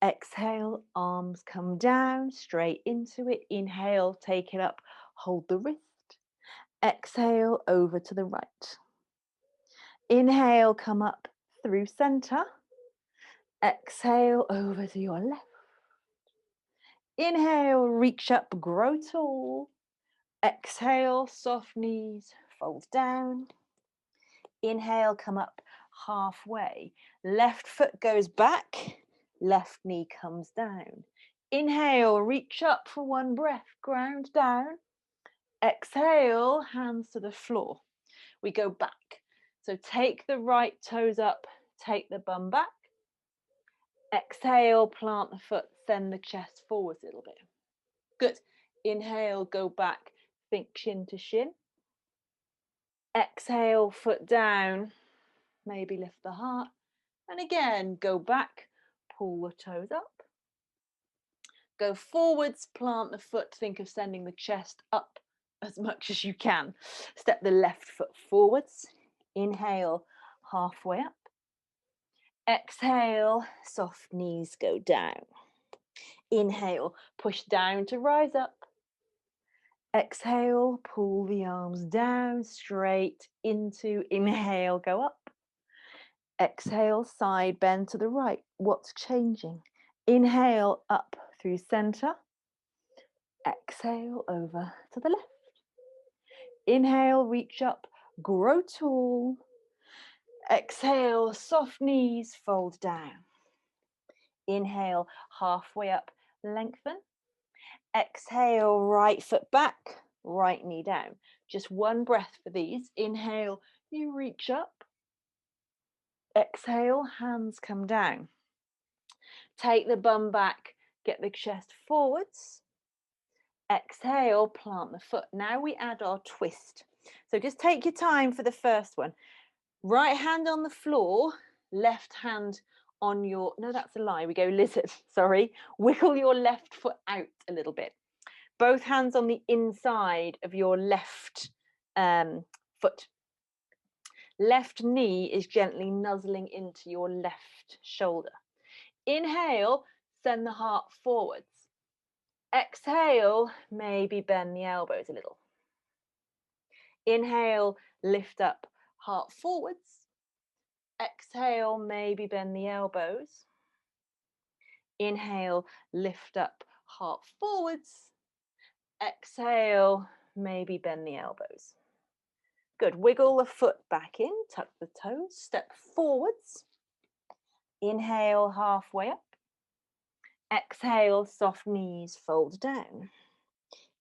Exhale, arms come down, straight into it. Inhale, take it up, hold the wrist. Exhale, over to the right. Inhale, come up through center. Exhale, over to your left. Inhale, reach up, grow tall. Exhale, soft knees, fold down. Inhale, come up halfway. Left foot goes back, left knee comes down. Inhale, reach up for 1 breath, ground down. Exhale, hands to the floor. We go back. So take the right toes up, take the bum back. Exhale, plant the foot, send the chest forwards a little bit. Good. Inhale, go back, think shin to shin. Exhale, foot down, maybe lift the heart. And again, go back, pull the toes up. Go forwards, plant the foot, think of sending the chest up as much as you can. Step the left foot forwards. Inhale, halfway up. Exhale, soft knees go down. Inhale, push down to rise up. Exhale, pull the arms down, straight into, inhale, go up. Exhale, side bend to the right. What's changing? Inhale, up through center. Exhale, over to the left. Inhale, reach up, grow tall. Exhale, soft knees, fold down. Inhale, halfway up, lengthen. Exhale, right foot back, right knee down. Just one breath for these. Inhale, you reach up. Exhale, hands come down. Take the bum back, get the chest forwards. Exhale, plant the foot. Now we add our twist. So just take your time for the first one. Right hand on the floor, left hand on your, no, that's a lie. We go lizard, sorry. Wiggle your left foot out a little bit. Both hands on the inside of your left foot. Left knee is gently nuzzling into your left shoulder. Inhale, send the heart forwards. Exhale, maybe bend the elbows a little. Inhale, lift up, heart forwards. Exhale, maybe bend the elbows. Inhale, lift up, heart forwards. Exhale, maybe bend the elbows. Good. Wiggle the foot back in, tuck the toes, step forwards. Inhale, halfway up. Exhale, soft knees, fold down.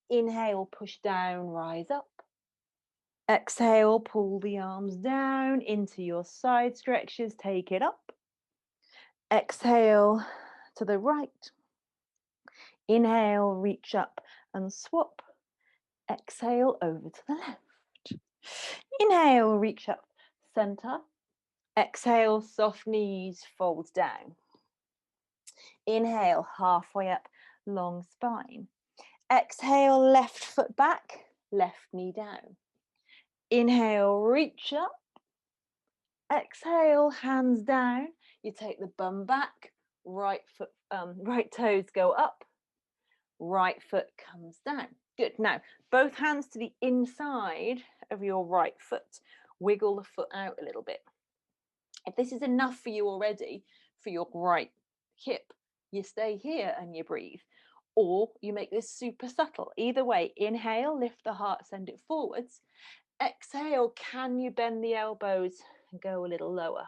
Inhale, push down, rise up. Exhale, pull the arms down into your side stretches, take it up. Exhale to the right. Inhale, reach up and swap. Exhale, over to the left. Inhale, reach up, center. Exhale, soft knees, fold down. Inhale, halfway up, long spine. Exhale, left foot back, left knee down. Inhale, reach up. Exhale, hands down. You take the bum back, right foot, right toes go up, right foot comes down. Good. Now, both hands to the inside of your right foot. Wiggle the foot out a little bit. If this is enough for you already, for your right hip, you stay here and you breathe. Or you make this super subtle. Either way, inhale, lift the heart, send it forwards. Exhale, can you bend the elbows and go a little lower?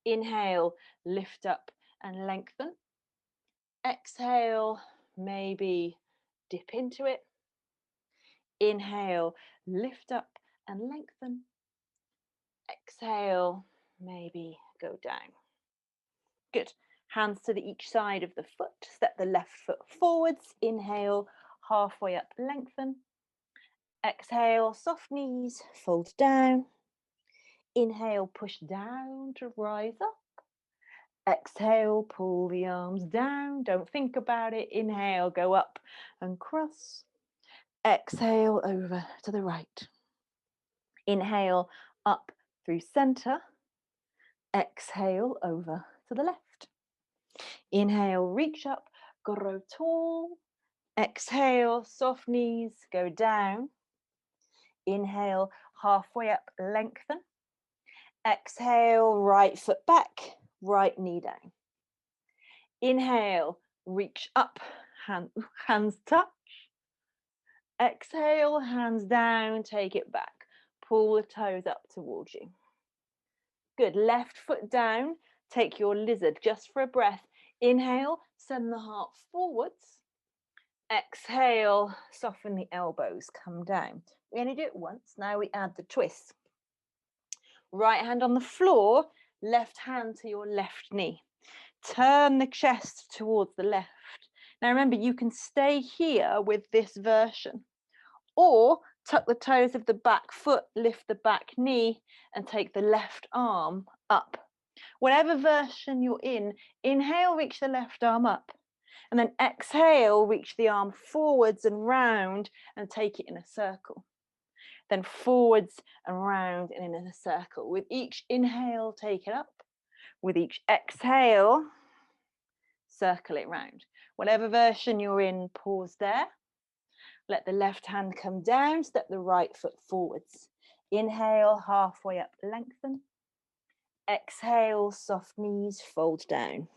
Inhale, lift up and lengthen. Exhale, maybe dip into it. Inhale, lift up and lengthen. Exhale, maybe go down. Good. Hands to each side of the foot. Step the left foot forwards. Inhale, halfway up, lengthen. Exhale, soft knees, fold down. Inhale, push down to rise up. Exhale, pull the arms down. Don't think about it. Inhale, go up and cross. Exhale, over to the right. Inhale, up through center. Exhale, over to the left. Inhale, reach up, grow tall. Exhale, soft knees, go down. Inhale, halfway up, lengthen. Exhale, right foot back, right knee down. Inhale, reach up, hands touch. Exhale, hands down, take it back. Pull the toes up towards you. Good, left foot down, take your lizard just for a breath. Inhale, send the heart forwards. Exhale, soften the elbows, come down. We only do it once, now we add the twist. Right hand on the floor, left hand to your left knee. Turn the chest towards the left. Now remember, you can stay here with this version, or tuck the toes of the back foot, lift the back knee, and take the left arm up. Whatever version you're in, inhale, reach the left arm up. And then exhale, reach the arm forwards and round and take it in a circle. Then forwards and round and in a circle. With each inhale, take it up. With each exhale, circle it round. Whatever version you're in, pause there. Let the left hand come down, step the right foot forwards. Inhale, halfway up, lengthen. Exhale, soft knees, fold down.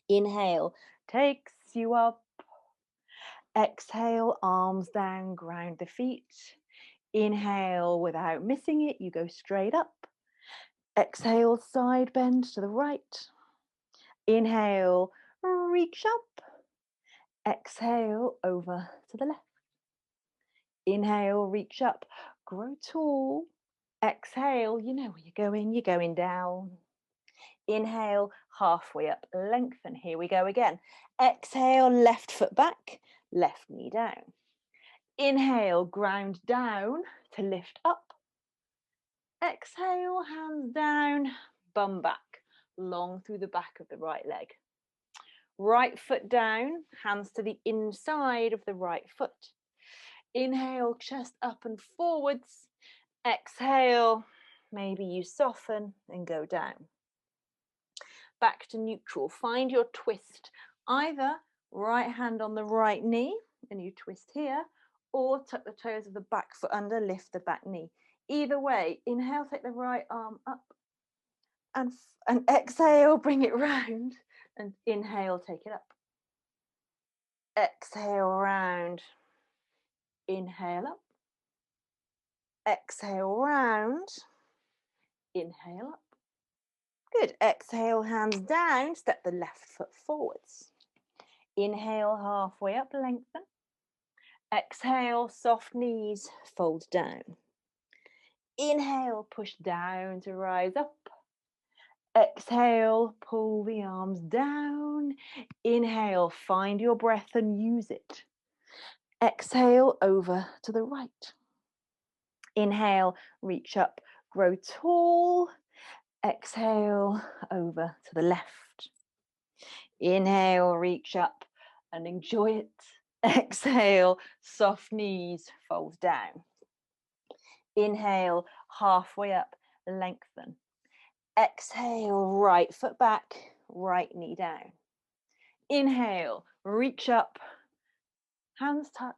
Inhale, takes you up. Exhale, arms down, ground the feet. Inhale, without missing it, you go straight up. Exhale, side bend to the right. Inhale, reach up. Exhale, over to the left. Inhale, reach up, grow tall. Exhale, you know where you're going down. Inhale, halfway up, lengthen. Here we go again. Exhale, left foot back, left knee down. Inhale, ground down to lift up. Exhale, hands down, bum back, long through the back of the right leg. Right foot down, hands to the inside of the right foot. Inhale, chest up and forwards. Exhale, maybe you soften and go down. Back to neutral. Find your twist. Either right hand on the right knee and you twist here, or tuck the toes of the back foot under, lift the back knee. Either way, inhale, take the right arm up, and exhale, bring it round, and inhale, take it up. Exhale, round. Inhale up. Exhale, round. Inhale up. Good. Exhale, hands down, step the left foot forwards. Inhale, halfway up, lengthen. Exhale, soft knees, fold down. Inhale, push down to rise up. Exhale, pull the arms down. Inhale, find your breath and use it. Exhale, over to the right. Inhale, reach up, grow tall. Exhale, over to the left. Inhale, reach up and enjoy it. Exhale, soft knees, fold down. Inhale, halfway up, lengthen. Exhale, right foot back, right knee down. Inhale, reach up, hands touch.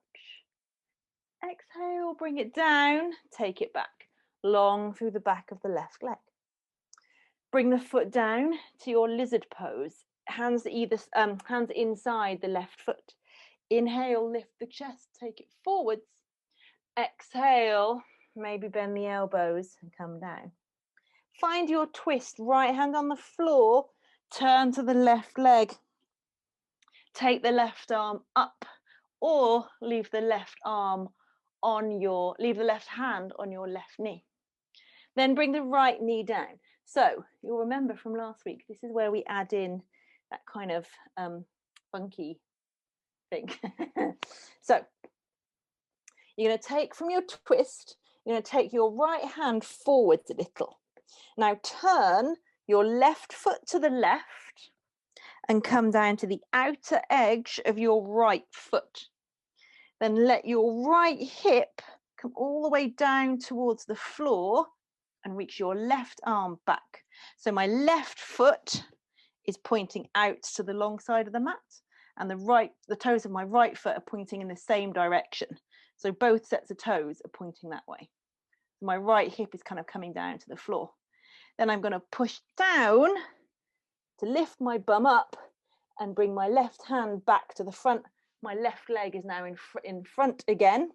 Exhale, bring it down, take it back, long through the back of the left leg. Bring the foot down to your lizard pose. Hands inside the left foot. Inhale, lift the chest, take it forwards. Exhale, maybe bend the elbows and come down. Find your twist, right hand on the floor, turn to the left leg. Take the left arm up, or leave the left hand on your left knee. Then bring the right knee down. So you'll remember from last week, this is where we add in that kind of funky thing. So you're going to take from your twist, you're going to take your right hand forwards a little. Now turn your left foot to the left and come down to the outer edge of your right foot. Then let your right hip come all the way down towards the floor and reach your left arm back. So my left foot is pointing out to the long side of the mat, and the toes of my right foot are pointing in the same direction. So both sets of toes are pointing that way. My right hip is kind of coming down to the floor. Then I'm going to push down to lift my bum up and bring my left hand back to the front. My left leg is now in front again.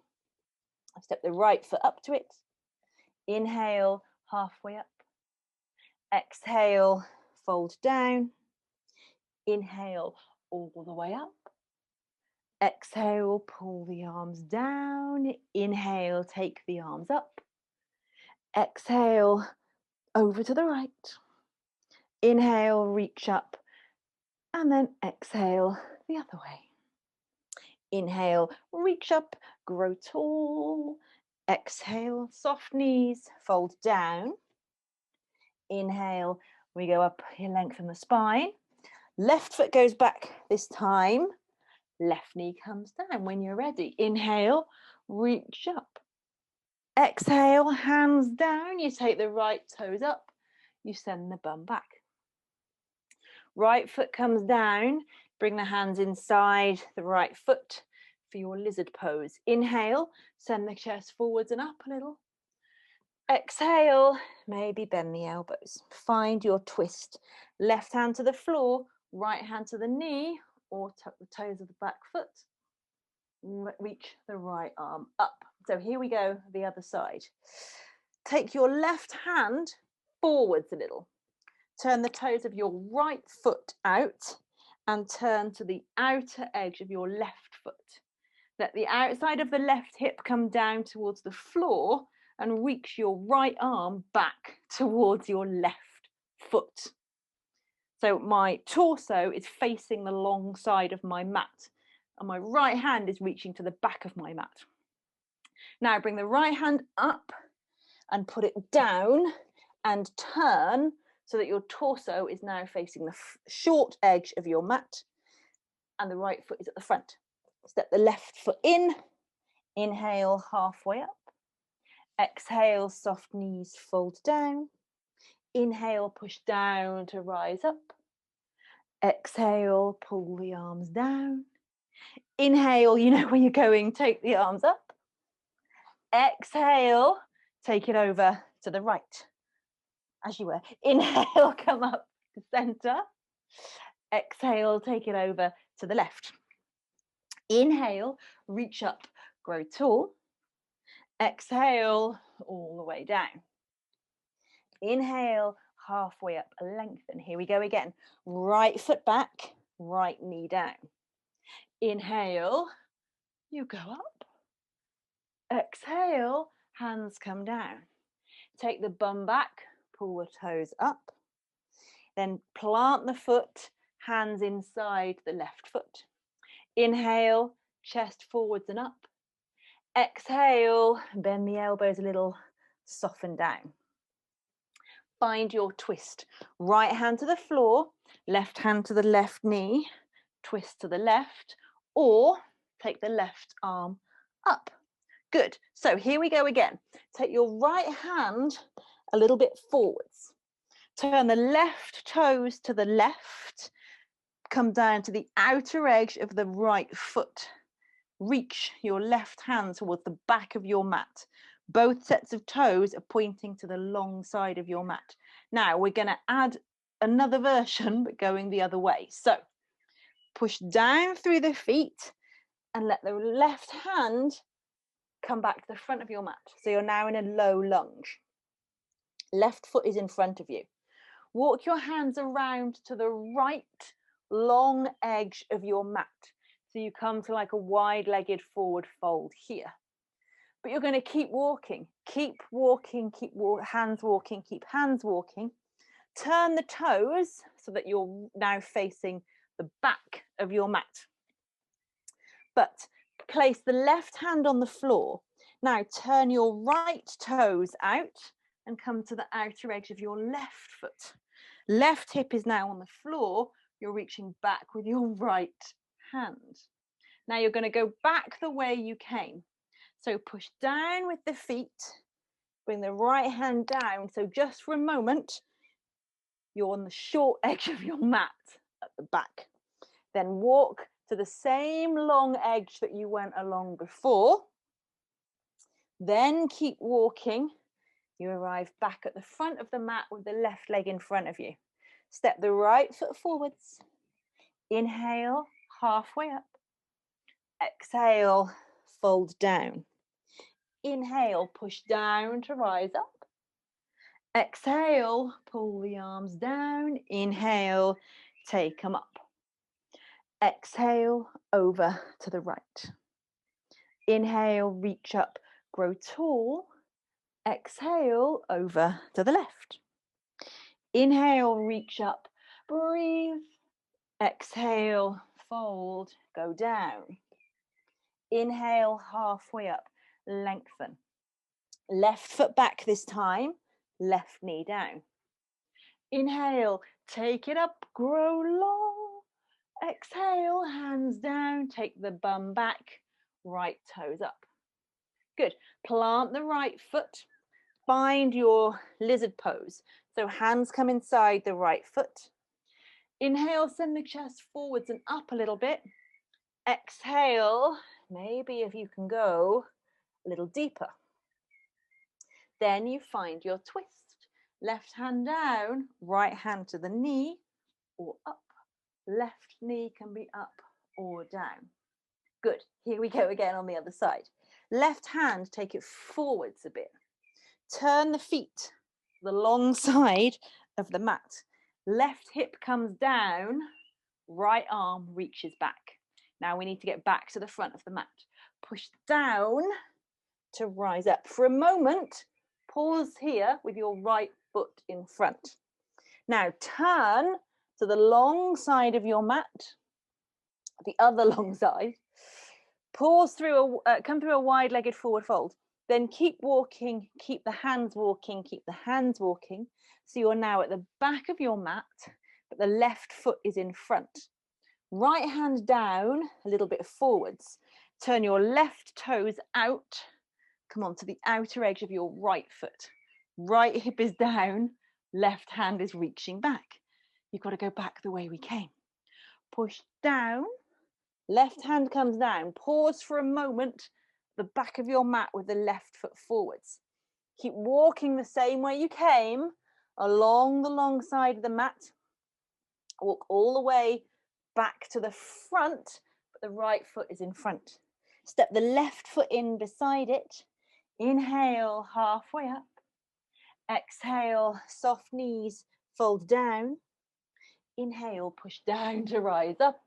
I step the right foot up to it. Inhale, halfway up. Exhale, fold down. Inhale, all the way up. Exhale, pull the arms down. Inhale, take the arms up. Exhale, over to the right. Inhale, reach up. And then exhale the other way. Inhale, reach up, grow tall. Exhale, soft knees, fold down. Inhale, we go up, you lengthen the spine. Left foot goes back this time. Left knee comes down when you're ready. Inhale, reach up. Exhale, hands down. You take the right toes up. You send the bum back. Right foot comes down. Bring the hands inside the right foot. for your lizard pose. Inhale, send the chest forwards and up a little. Exhale, maybe bend the elbows. Find your twist. Left hand to the floor, right hand to the knee, or tuck the toes of the back foot. Reach the right arm up. So here we go, the other side. Take your left hand forwards a little. Turn the toes of your right foot out and turn to the outer edge of your left foot. Let the outside of the left hip come down towards the floor and reach your right arm back towards your left foot. So my torso is facing the long side of my mat and my right hand is reaching to the back of my mat. Now bring the right hand up and put it down and turn so that your torso is now facing the short edge of your mat and the right foot is at the front. Step the left foot in, inhale halfway up, exhale soft knees fold down, inhale push down to rise up, exhale pull the arms down, inhale, you know where you're going, take the arms up, exhale, take it over to the right, as you were, inhale, come up to center, exhale, take it over to the left. Inhale, reach up, grow tall. Exhale, all the way down. Inhale, halfway up, lengthen. Here we go again. Right foot back, right knee down. Inhale, you go up. Exhale, hands come down. Take the bum back, pull the toes up. Then plant the foot, hands inside the left foot. Inhale, chest forwards and up. Exhale, bend the elbows a little, soften down. Find your twist. Right hand to the floor, left hand to the left knee, twist to the left, or take the left arm up. Good. So here we go again. Take your right hand a little bit forwards. Turn the left toes to the left. Come down to the outer edge of the right foot. Reach your left hand towards the back of your mat. Both sets of toes are pointing to the long side of your mat. Now we're going to add another version, but going the other way. So push down through the feet and let the left hand come back to the front of your mat. So you're now in a low lunge. Left foot is in front of you. Walk your hands around to the right long edge of your mat. So you come to like a wide-legged forward fold here. But you're going to keep walking, keep hands walking, keep hands walking. Turn the toes so that you're now facing the back of your mat. But place the left hand on the floor. Now turn your right toes out and come to the outer edge of your left foot. Left hip is now on the floor. You're reaching back with your right hand. Now you're going to go back the way you came. So push down with the feet, bring the right hand down. So just for a moment, you're on the short edge of your mat at the back. Then walk to the same long edge that you went along before. Then keep walking. You arrive back at the front of the mat with the left leg in front of you. Step the right foot forwards. Inhale, halfway up. Exhale, fold down. Inhale, push down to rise up. Exhale, pull the arms down. Inhale, take them up. Exhale, over to the right. Inhale, reach up, grow tall. Exhale, over to the left. Inhale, reach up, breathe. Exhale, fold, go down. Inhale, halfway up, lengthen. Left foot back this time, left knee down. Inhale, take it up, grow long. Exhale, hands down, take the bum back, right toes up. Good. Plant the right foot. Find your lizard pose. So hands come inside the right foot. Inhale, send the chest forwards and up a little bit. Exhale, maybe if you can go a little deeper. Then you find your twist. Left hand down, right hand to the knee or up. Left knee can be up or down. Good. Here we go again on the other side. Left hand, take it forwards a bit. Turn the feet the long side of the mat. Left hip comes down, right arm reaches back. Now we need to get back to the front of the mat. Push down to rise up. For a moment, pause here with your right foot in front. Now turn to the long side of your mat, the other long side. Pause through come through a wide-legged forward fold. Then keep walking, keep the hands walking, keep the hands walking. So you're now at the back of your mat, but the left foot is in front. Right hand down, a little bit forwards. Turn your left toes out. Come on to the outer edge of your right foot. Right hip is down, left hand is reaching back. You've got to go back the way we came. Push down, left hand comes down. Pause for a moment, the back of your mat with the left foot forwards. Keep walking the same way you came, along the long side of the mat. Walk all the way back to the front, but the right foot is in front. Step the left foot in beside it. Inhale, halfway up. Exhale, soft knees, fold down. Inhale, push down to rise up.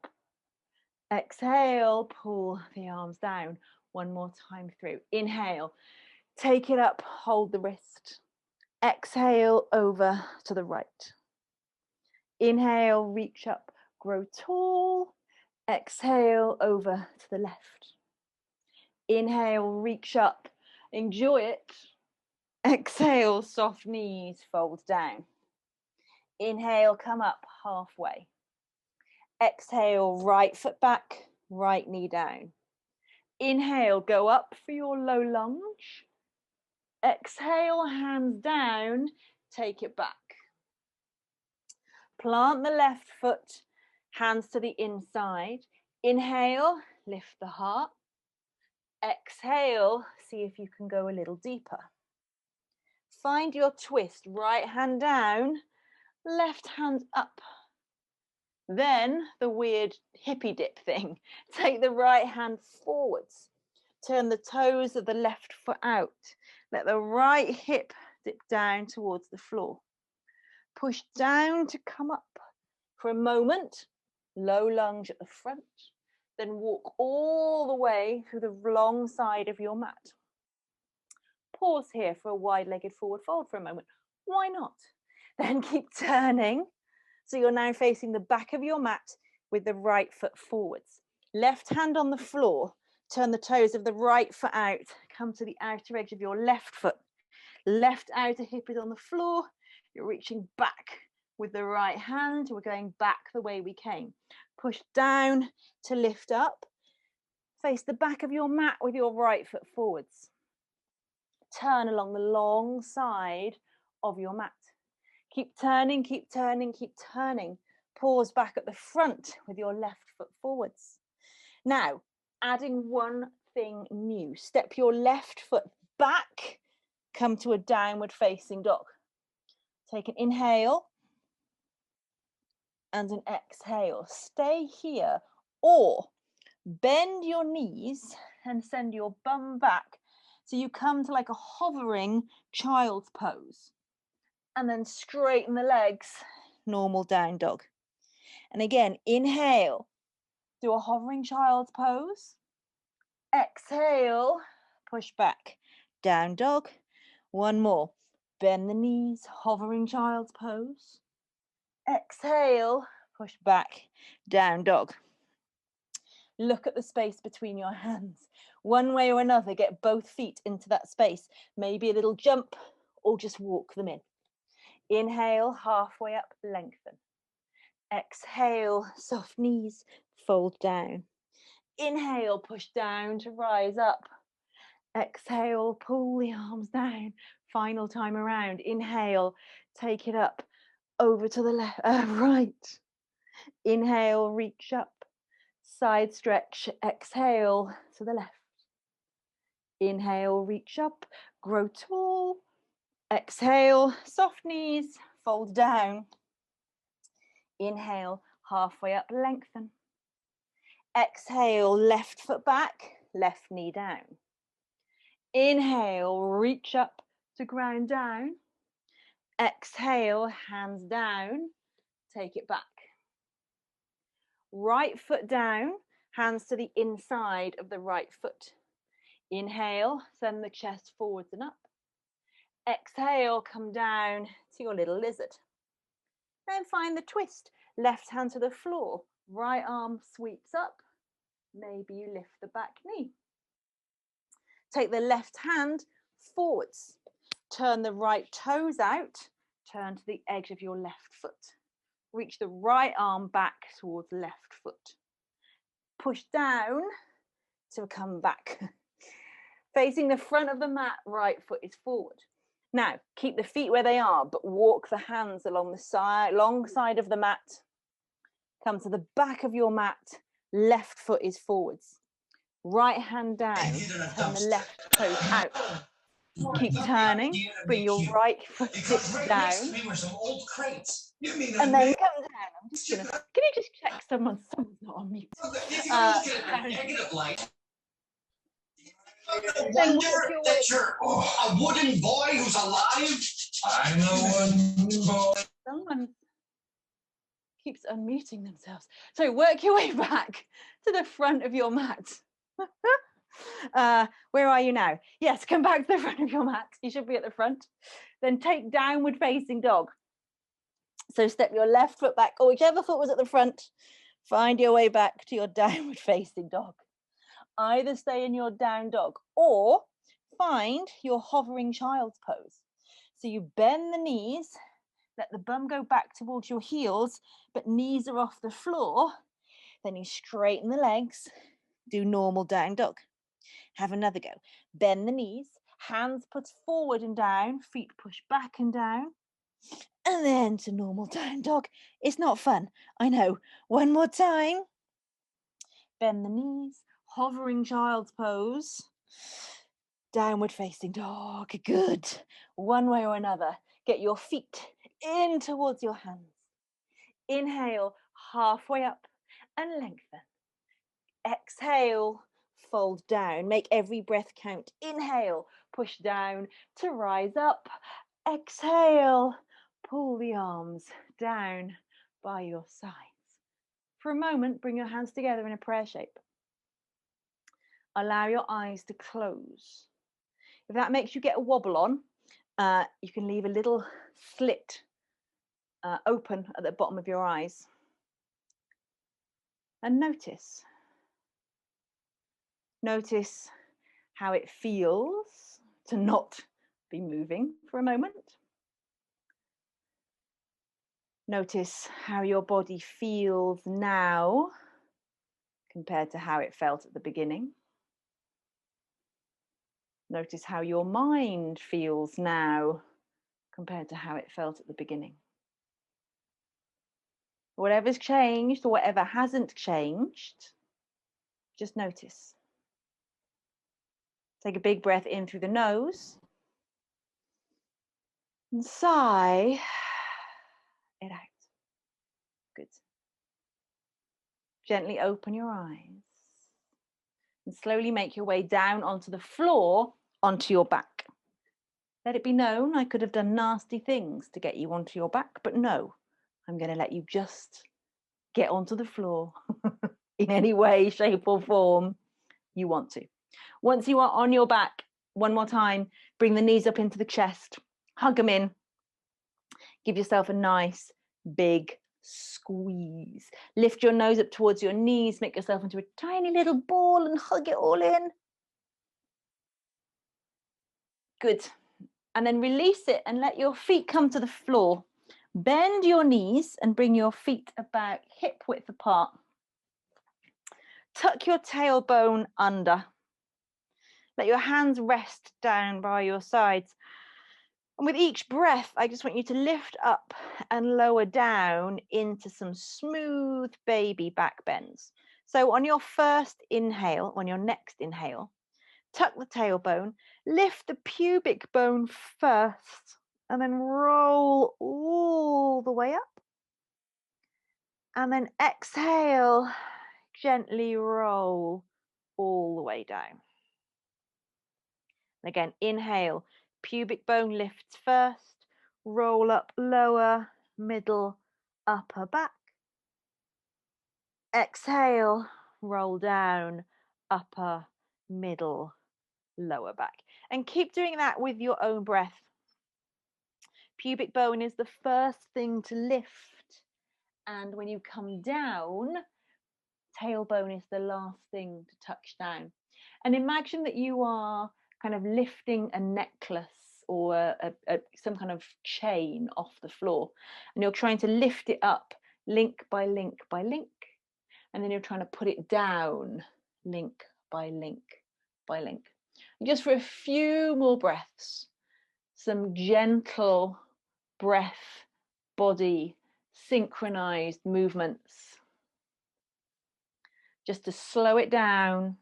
Exhale, pull the arms down. One more time through. Inhale, take it up, hold the wrist. Exhale, over to the right. Inhale, reach up, grow tall. Exhale, over to the left. Inhale, reach up, enjoy it. Exhale, soft knees, fold down. Inhale, come up halfway. Exhale, right foot back, right knee down. Inhale, go up for your low lunge. Exhale, hands down, take it back. Plant the left foot, hands to the inside. Inhale, lift the heart. Exhale, see if you can go a little deeper. Find your twist, right hand down, left hand up. Then the weird hippie dip thing. Take the right hand forwards. Turn the toes of the left foot out. Let the right hip dip down towards the floor. Push down to come up. For a moment, low lunge at the front. Then walk all the way through the long side of your mat. Pause here for a wide-legged forward fold for a moment. Why not? Then keep turning. So you're now facing the back of your mat with the right foot forwards. Left hand on the floor. Turn the toes of the right foot out. Come to the outer edge of your left foot. Left outer hip is on the floor. You're reaching back with the right hand. We're going back the way we came. Push down to lift up. Face the back of your mat with your right foot forwards. Turn along the long side of your mat. Keep turning, keep turning, keep turning. Pause back at the front with your left foot forwards. Now, adding one thing new. Step your left foot back. Come to a downward facing dog. Take an inhale and an exhale. Stay here or bend your knees and send your bum back so you come to like a hovering child's pose. And then straighten the legs, normal down dog. And again, inhale, do a hovering child's pose. Exhale, push back, down dog. One more, bend the knees, hovering child's pose. Exhale, push back, down dog. Look at the space between your hands. One way or another, get both feet into that space. Maybe a little jump or just walk them in. Inhale, halfway up, lengthen. Exhale, soft knees, fold down. Inhale, push down to rise up. Exhale, pull the arms down. Final time around. Inhale, take it up, over to the left, right. Inhale, reach up. Side stretch, exhale to the left. Inhale, reach up, grow tall. Exhale, soft knees, fold down. Inhale, halfway up, lengthen. Exhale, left foot back, left knee down. Inhale, reach up to ground down. Exhale, hands down, take it back. Right foot down, hands to the inside of the right foot. Inhale, send the chest forwards and up. Exhale, come down to your little lizard. Then find the twist. Left hand to the floor, right arm sweeps up. Maybe you lift the back knee. Take the left hand forwards. Turn the right toes out. Turn to the edge of your left foot. Reach the right arm back towards left foot. Push down to come back. Facing the front of the mat, right foot is forward. Now, keep the feet where they are, but walk the hands along the side, long side of the mat. Come to the back of your mat, left foot is forwards. Right hand down, turn the left toes out. Keep turning, bring your right foot down. And then come down. I'm just gonna, can you just check someone's not on mute? Then work your way. A wooden boy who's alive. I'm a wooden boy. Someone keeps unmuting themselves. So work your way back to the front of your mat. Where are you now? Yes, come back to the front of your mat. You should be at the front. Then take downward facing dog. So step your left foot back, or whichever foot was at the front. Find your way back to your downward facing dog. Either stay in your down dog or find your hovering child's pose. So you bend the knees, let the bum go back towards your heels, but knees are off the floor. Then you straighten the legs, do normal down dog. Have another go. Bend the knees, hands put forward and down, feet push back and down. And then to normal down dog. It's not fun, I know. One more time. Bend the knees, hovering child's pose. Downward facing dog. Good. One way or another. Get your feet in towards your hands. Inhale, halfway up and lengthen. Exhale, fold down. Make every breath count. Inhale, push down to rise up. Exhale, pull the arms down by your sides. For a moment, bring your hands together in a prayer shape. Allow your eyes to close. If that makes you get a wobble on, you can leave a little slit open at the bottom of your eyes. And notice how it feels to not be moving for a moment. Notice how your body feels now compared to how it felt at the beginning. Notice how your mind feels now compared to how it felt at the beginning. Whatever's changed or whatever hasn't changed, just notice. Take a big breath in through the nose and sigh it out. Good. Gently open your eyes and slowly make your way down onto the floor, onto your back. Let it be known I could have done nasty things to get you onto your back, but no, I'm going to let you just get onto the floor in any way, shape or form you want to. Once you are on your back, one more time, bring the knees up into the chest, hug them in, give yourself a nice big squeeze. Lift your nose up towards your knees, make yourself into a tiny little ball and hug it all in. Good. And then release it and let your feet come to the floor. Bend your knees and bring your feet about hip width apart. Tuck your tailbone under. Let your hands rest down by your sides. And with each breath, I just want you to lift up and lower down into some smooth baby back bends. So on your first inhale, on your next inhale, tuck the tailbone, lift the pubic bone first, and then roll all the way up. And then exhale, gently roll all the way down. And again, inhale, pubic bone lifts first, roll up lower, middle, upper back. Exhale, roll down, upper, middle, lower back. And keep doing that with your own breath. Pubic bone is the first thing to lift. And when you come down, tailbone is the last thing to touch down. And imagine that you are kind of lifting a necklace or some kind of chain off the floor. And you're trying to lift it up link by link by link. And then you're trying to put it down link by link by link. And just for a few more breaths, some gentle breath, body, synchronized movements. Just to slow it down,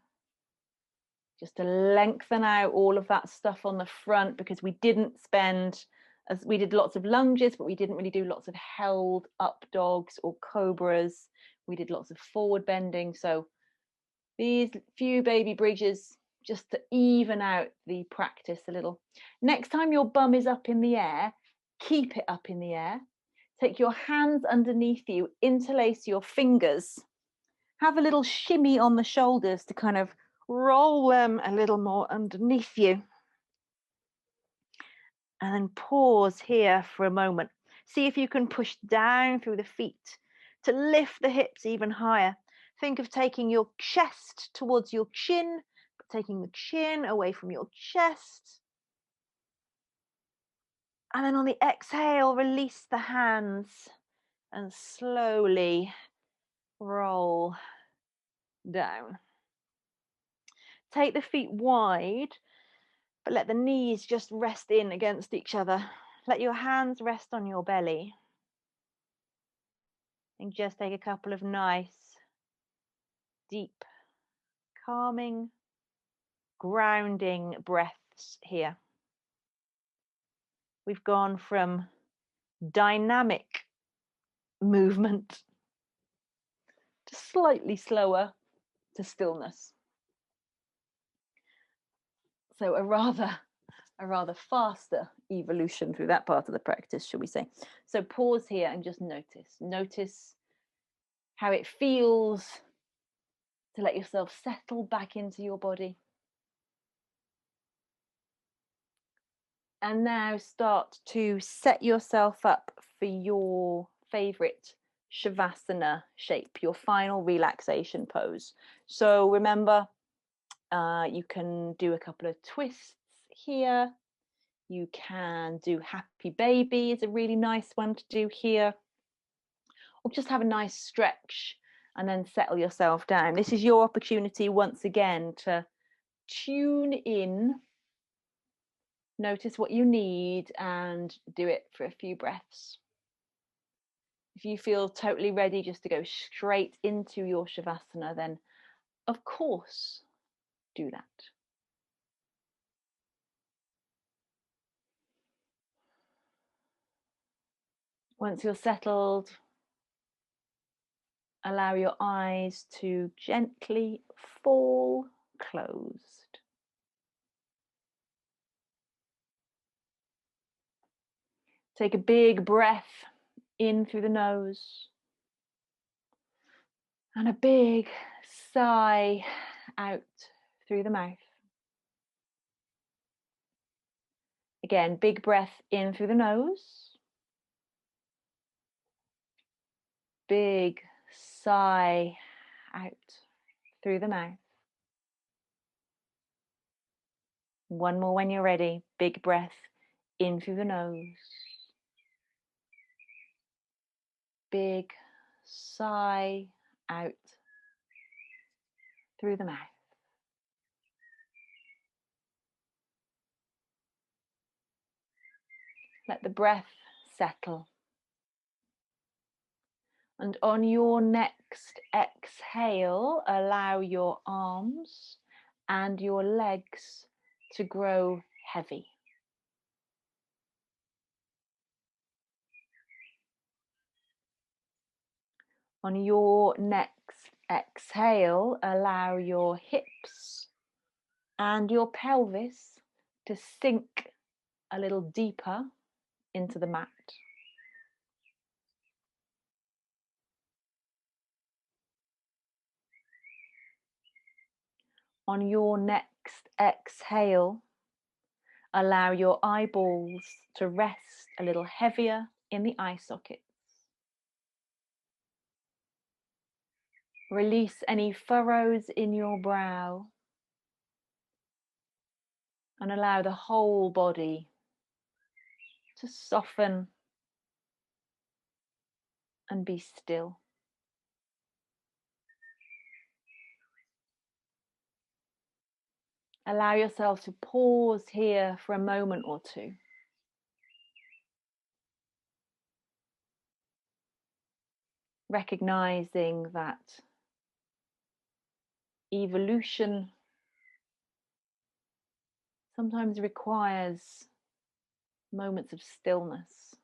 just to lengthen out all of that stuff on the front, because we didn't spend, as we did lots of lunges, but we didn't really do lots of held up dogs or cobras. We did lots of forward bending. So these few baby bridges, just to even out the practice a little. Next time your bum is up in the air, keep it up in the air. Take your hands underneath you, interlace your fingers. Have a little shimmy on the shoulders to kind of roll them a little more underneath you. And then pause here for a moment. See if you can push down through the feet to lift the hips even higher. Think of taking your chest towards your chin, but taking the chin away from your chest. And then on the exhale, release the hands and slowly roll down. Take the feet wide, but let the knees just rest in against each other. Let your hands rest on your belly. And just take a couple of nice, deep, calming, grounding breaths here. We've gone from dynamic movement to slightly slower to stillness. So a rather faster evolution through that part of the practice, shall we say. So pause here and just notice how it feels to let yourself settle back into your body. And now start to set yourself up for your favorite Shavasana shape, your final relaxation pose. So remember, you can do a couple of twists here. You can do happy baby, is a really nice one to do here. Or just have a nice stretch and then settle yourself down. This is your opportunity once again to tune in. Notice what you need and do it for a few breaths. If you feel totally ready just to go straight into your Shavasana, then of course do that. Once you're settled, allow your eyes to gently fall closed. Take a big breath in through the nose and a big sigh out through the mouth. Again, big breath in through the nose. Big sigh out through the mouth. One more when you're ready. Big breath in through the nose. Big sigh out through the mouth. Let the breath settle. And on your next exhale, allow your arms and your legs to grow heavy. On your next exhale, allow your hips and your pelvis to sink a little deeper into the mat. On your next exhale, allow your eyeballs to rest a little heavier in the eye sockets. Release any furrows in your brow and allow the whole body to soften and be still. Allow yourself to pause here for a moment or two. Recognizing that evolution sometimes requires moments of stillness.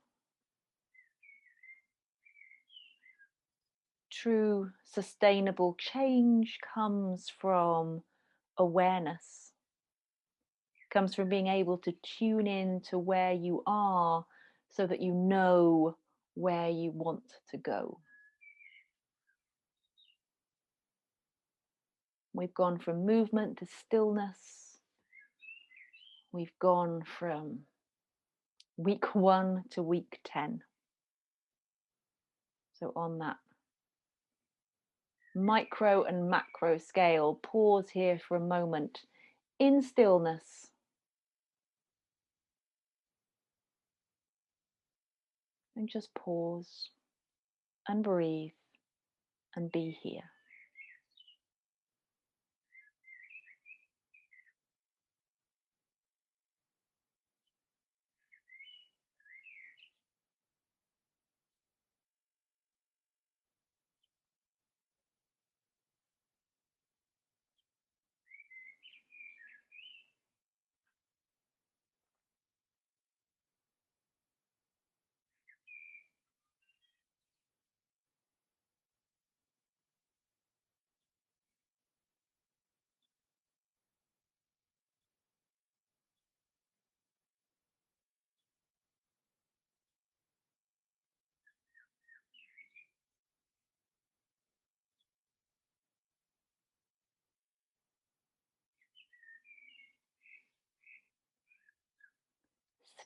True sustainable change comes from awareness, comes from being able to tune in to where you are so that you know where you want to go. We've gone from movement to stillness. We've gone from week 1 to week 10. So on that micro and macro scale, pause here for a moment in stillness. And just pause and breathe and be here.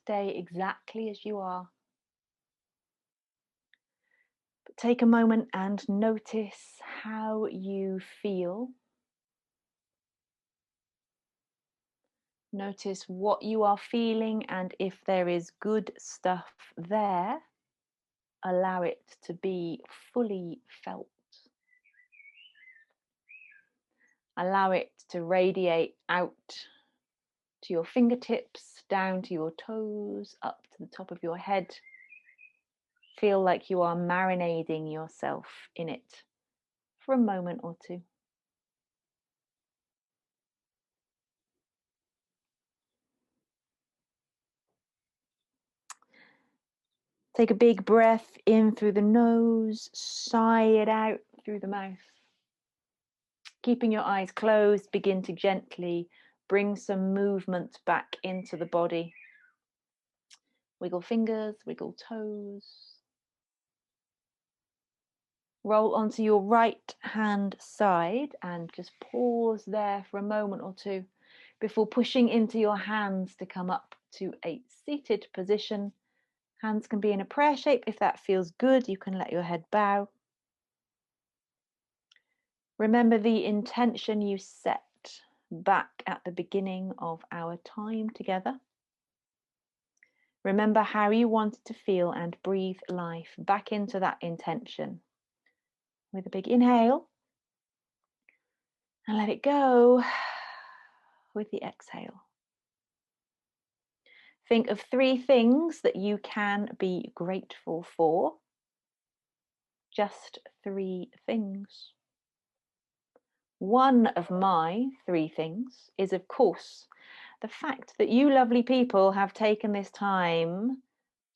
Stay exactly as you are. But take a moment and notice how you feel. Notice what you are feeling, and if there is good stuff there, allow it to be fully felt. Allow it to radiate out to your fingertips, down to your toes, up to the top of your head. Feel like you are marinading yourself in it for a moment or two. Take a big breath in through the nose, sigh it out through the mouth. Keeping your eyes closed, begin to gently bring some movement back into the body. Wiggle fingers, wiggle toes. Roll onto your right hand side and just pause there for a moment or two before pushing into your hands to come up to a seated position. Hands can be in a prayer shape. If that feels good, you can let your head bow. Remember the intention you set back at the beginning of our time together. Remember how you wanted to feel and breathe life back into that intention. With a big inhale, and let it go with the exhale. Think of 3 things that you can be grateful for. just 3 things. One of my 3 things is, of course, the fact that you lovely people have taken this time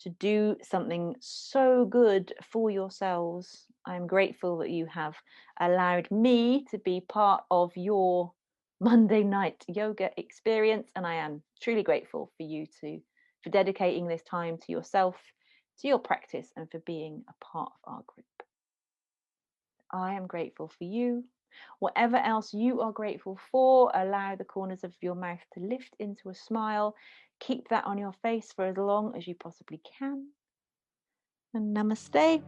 to do something so good for yourselves. I'm grateful that you have allowed me to be part of your Monday night yoga experience, and I am truly grateful for you for dedicating this time to yourself, to your practice, and for being a part of our group. I am grateful for you. Whatever else you are grateful for, allow the corners of your mouth to lift into a smile. Keep that on your face for as long as you possibly can. And namaste.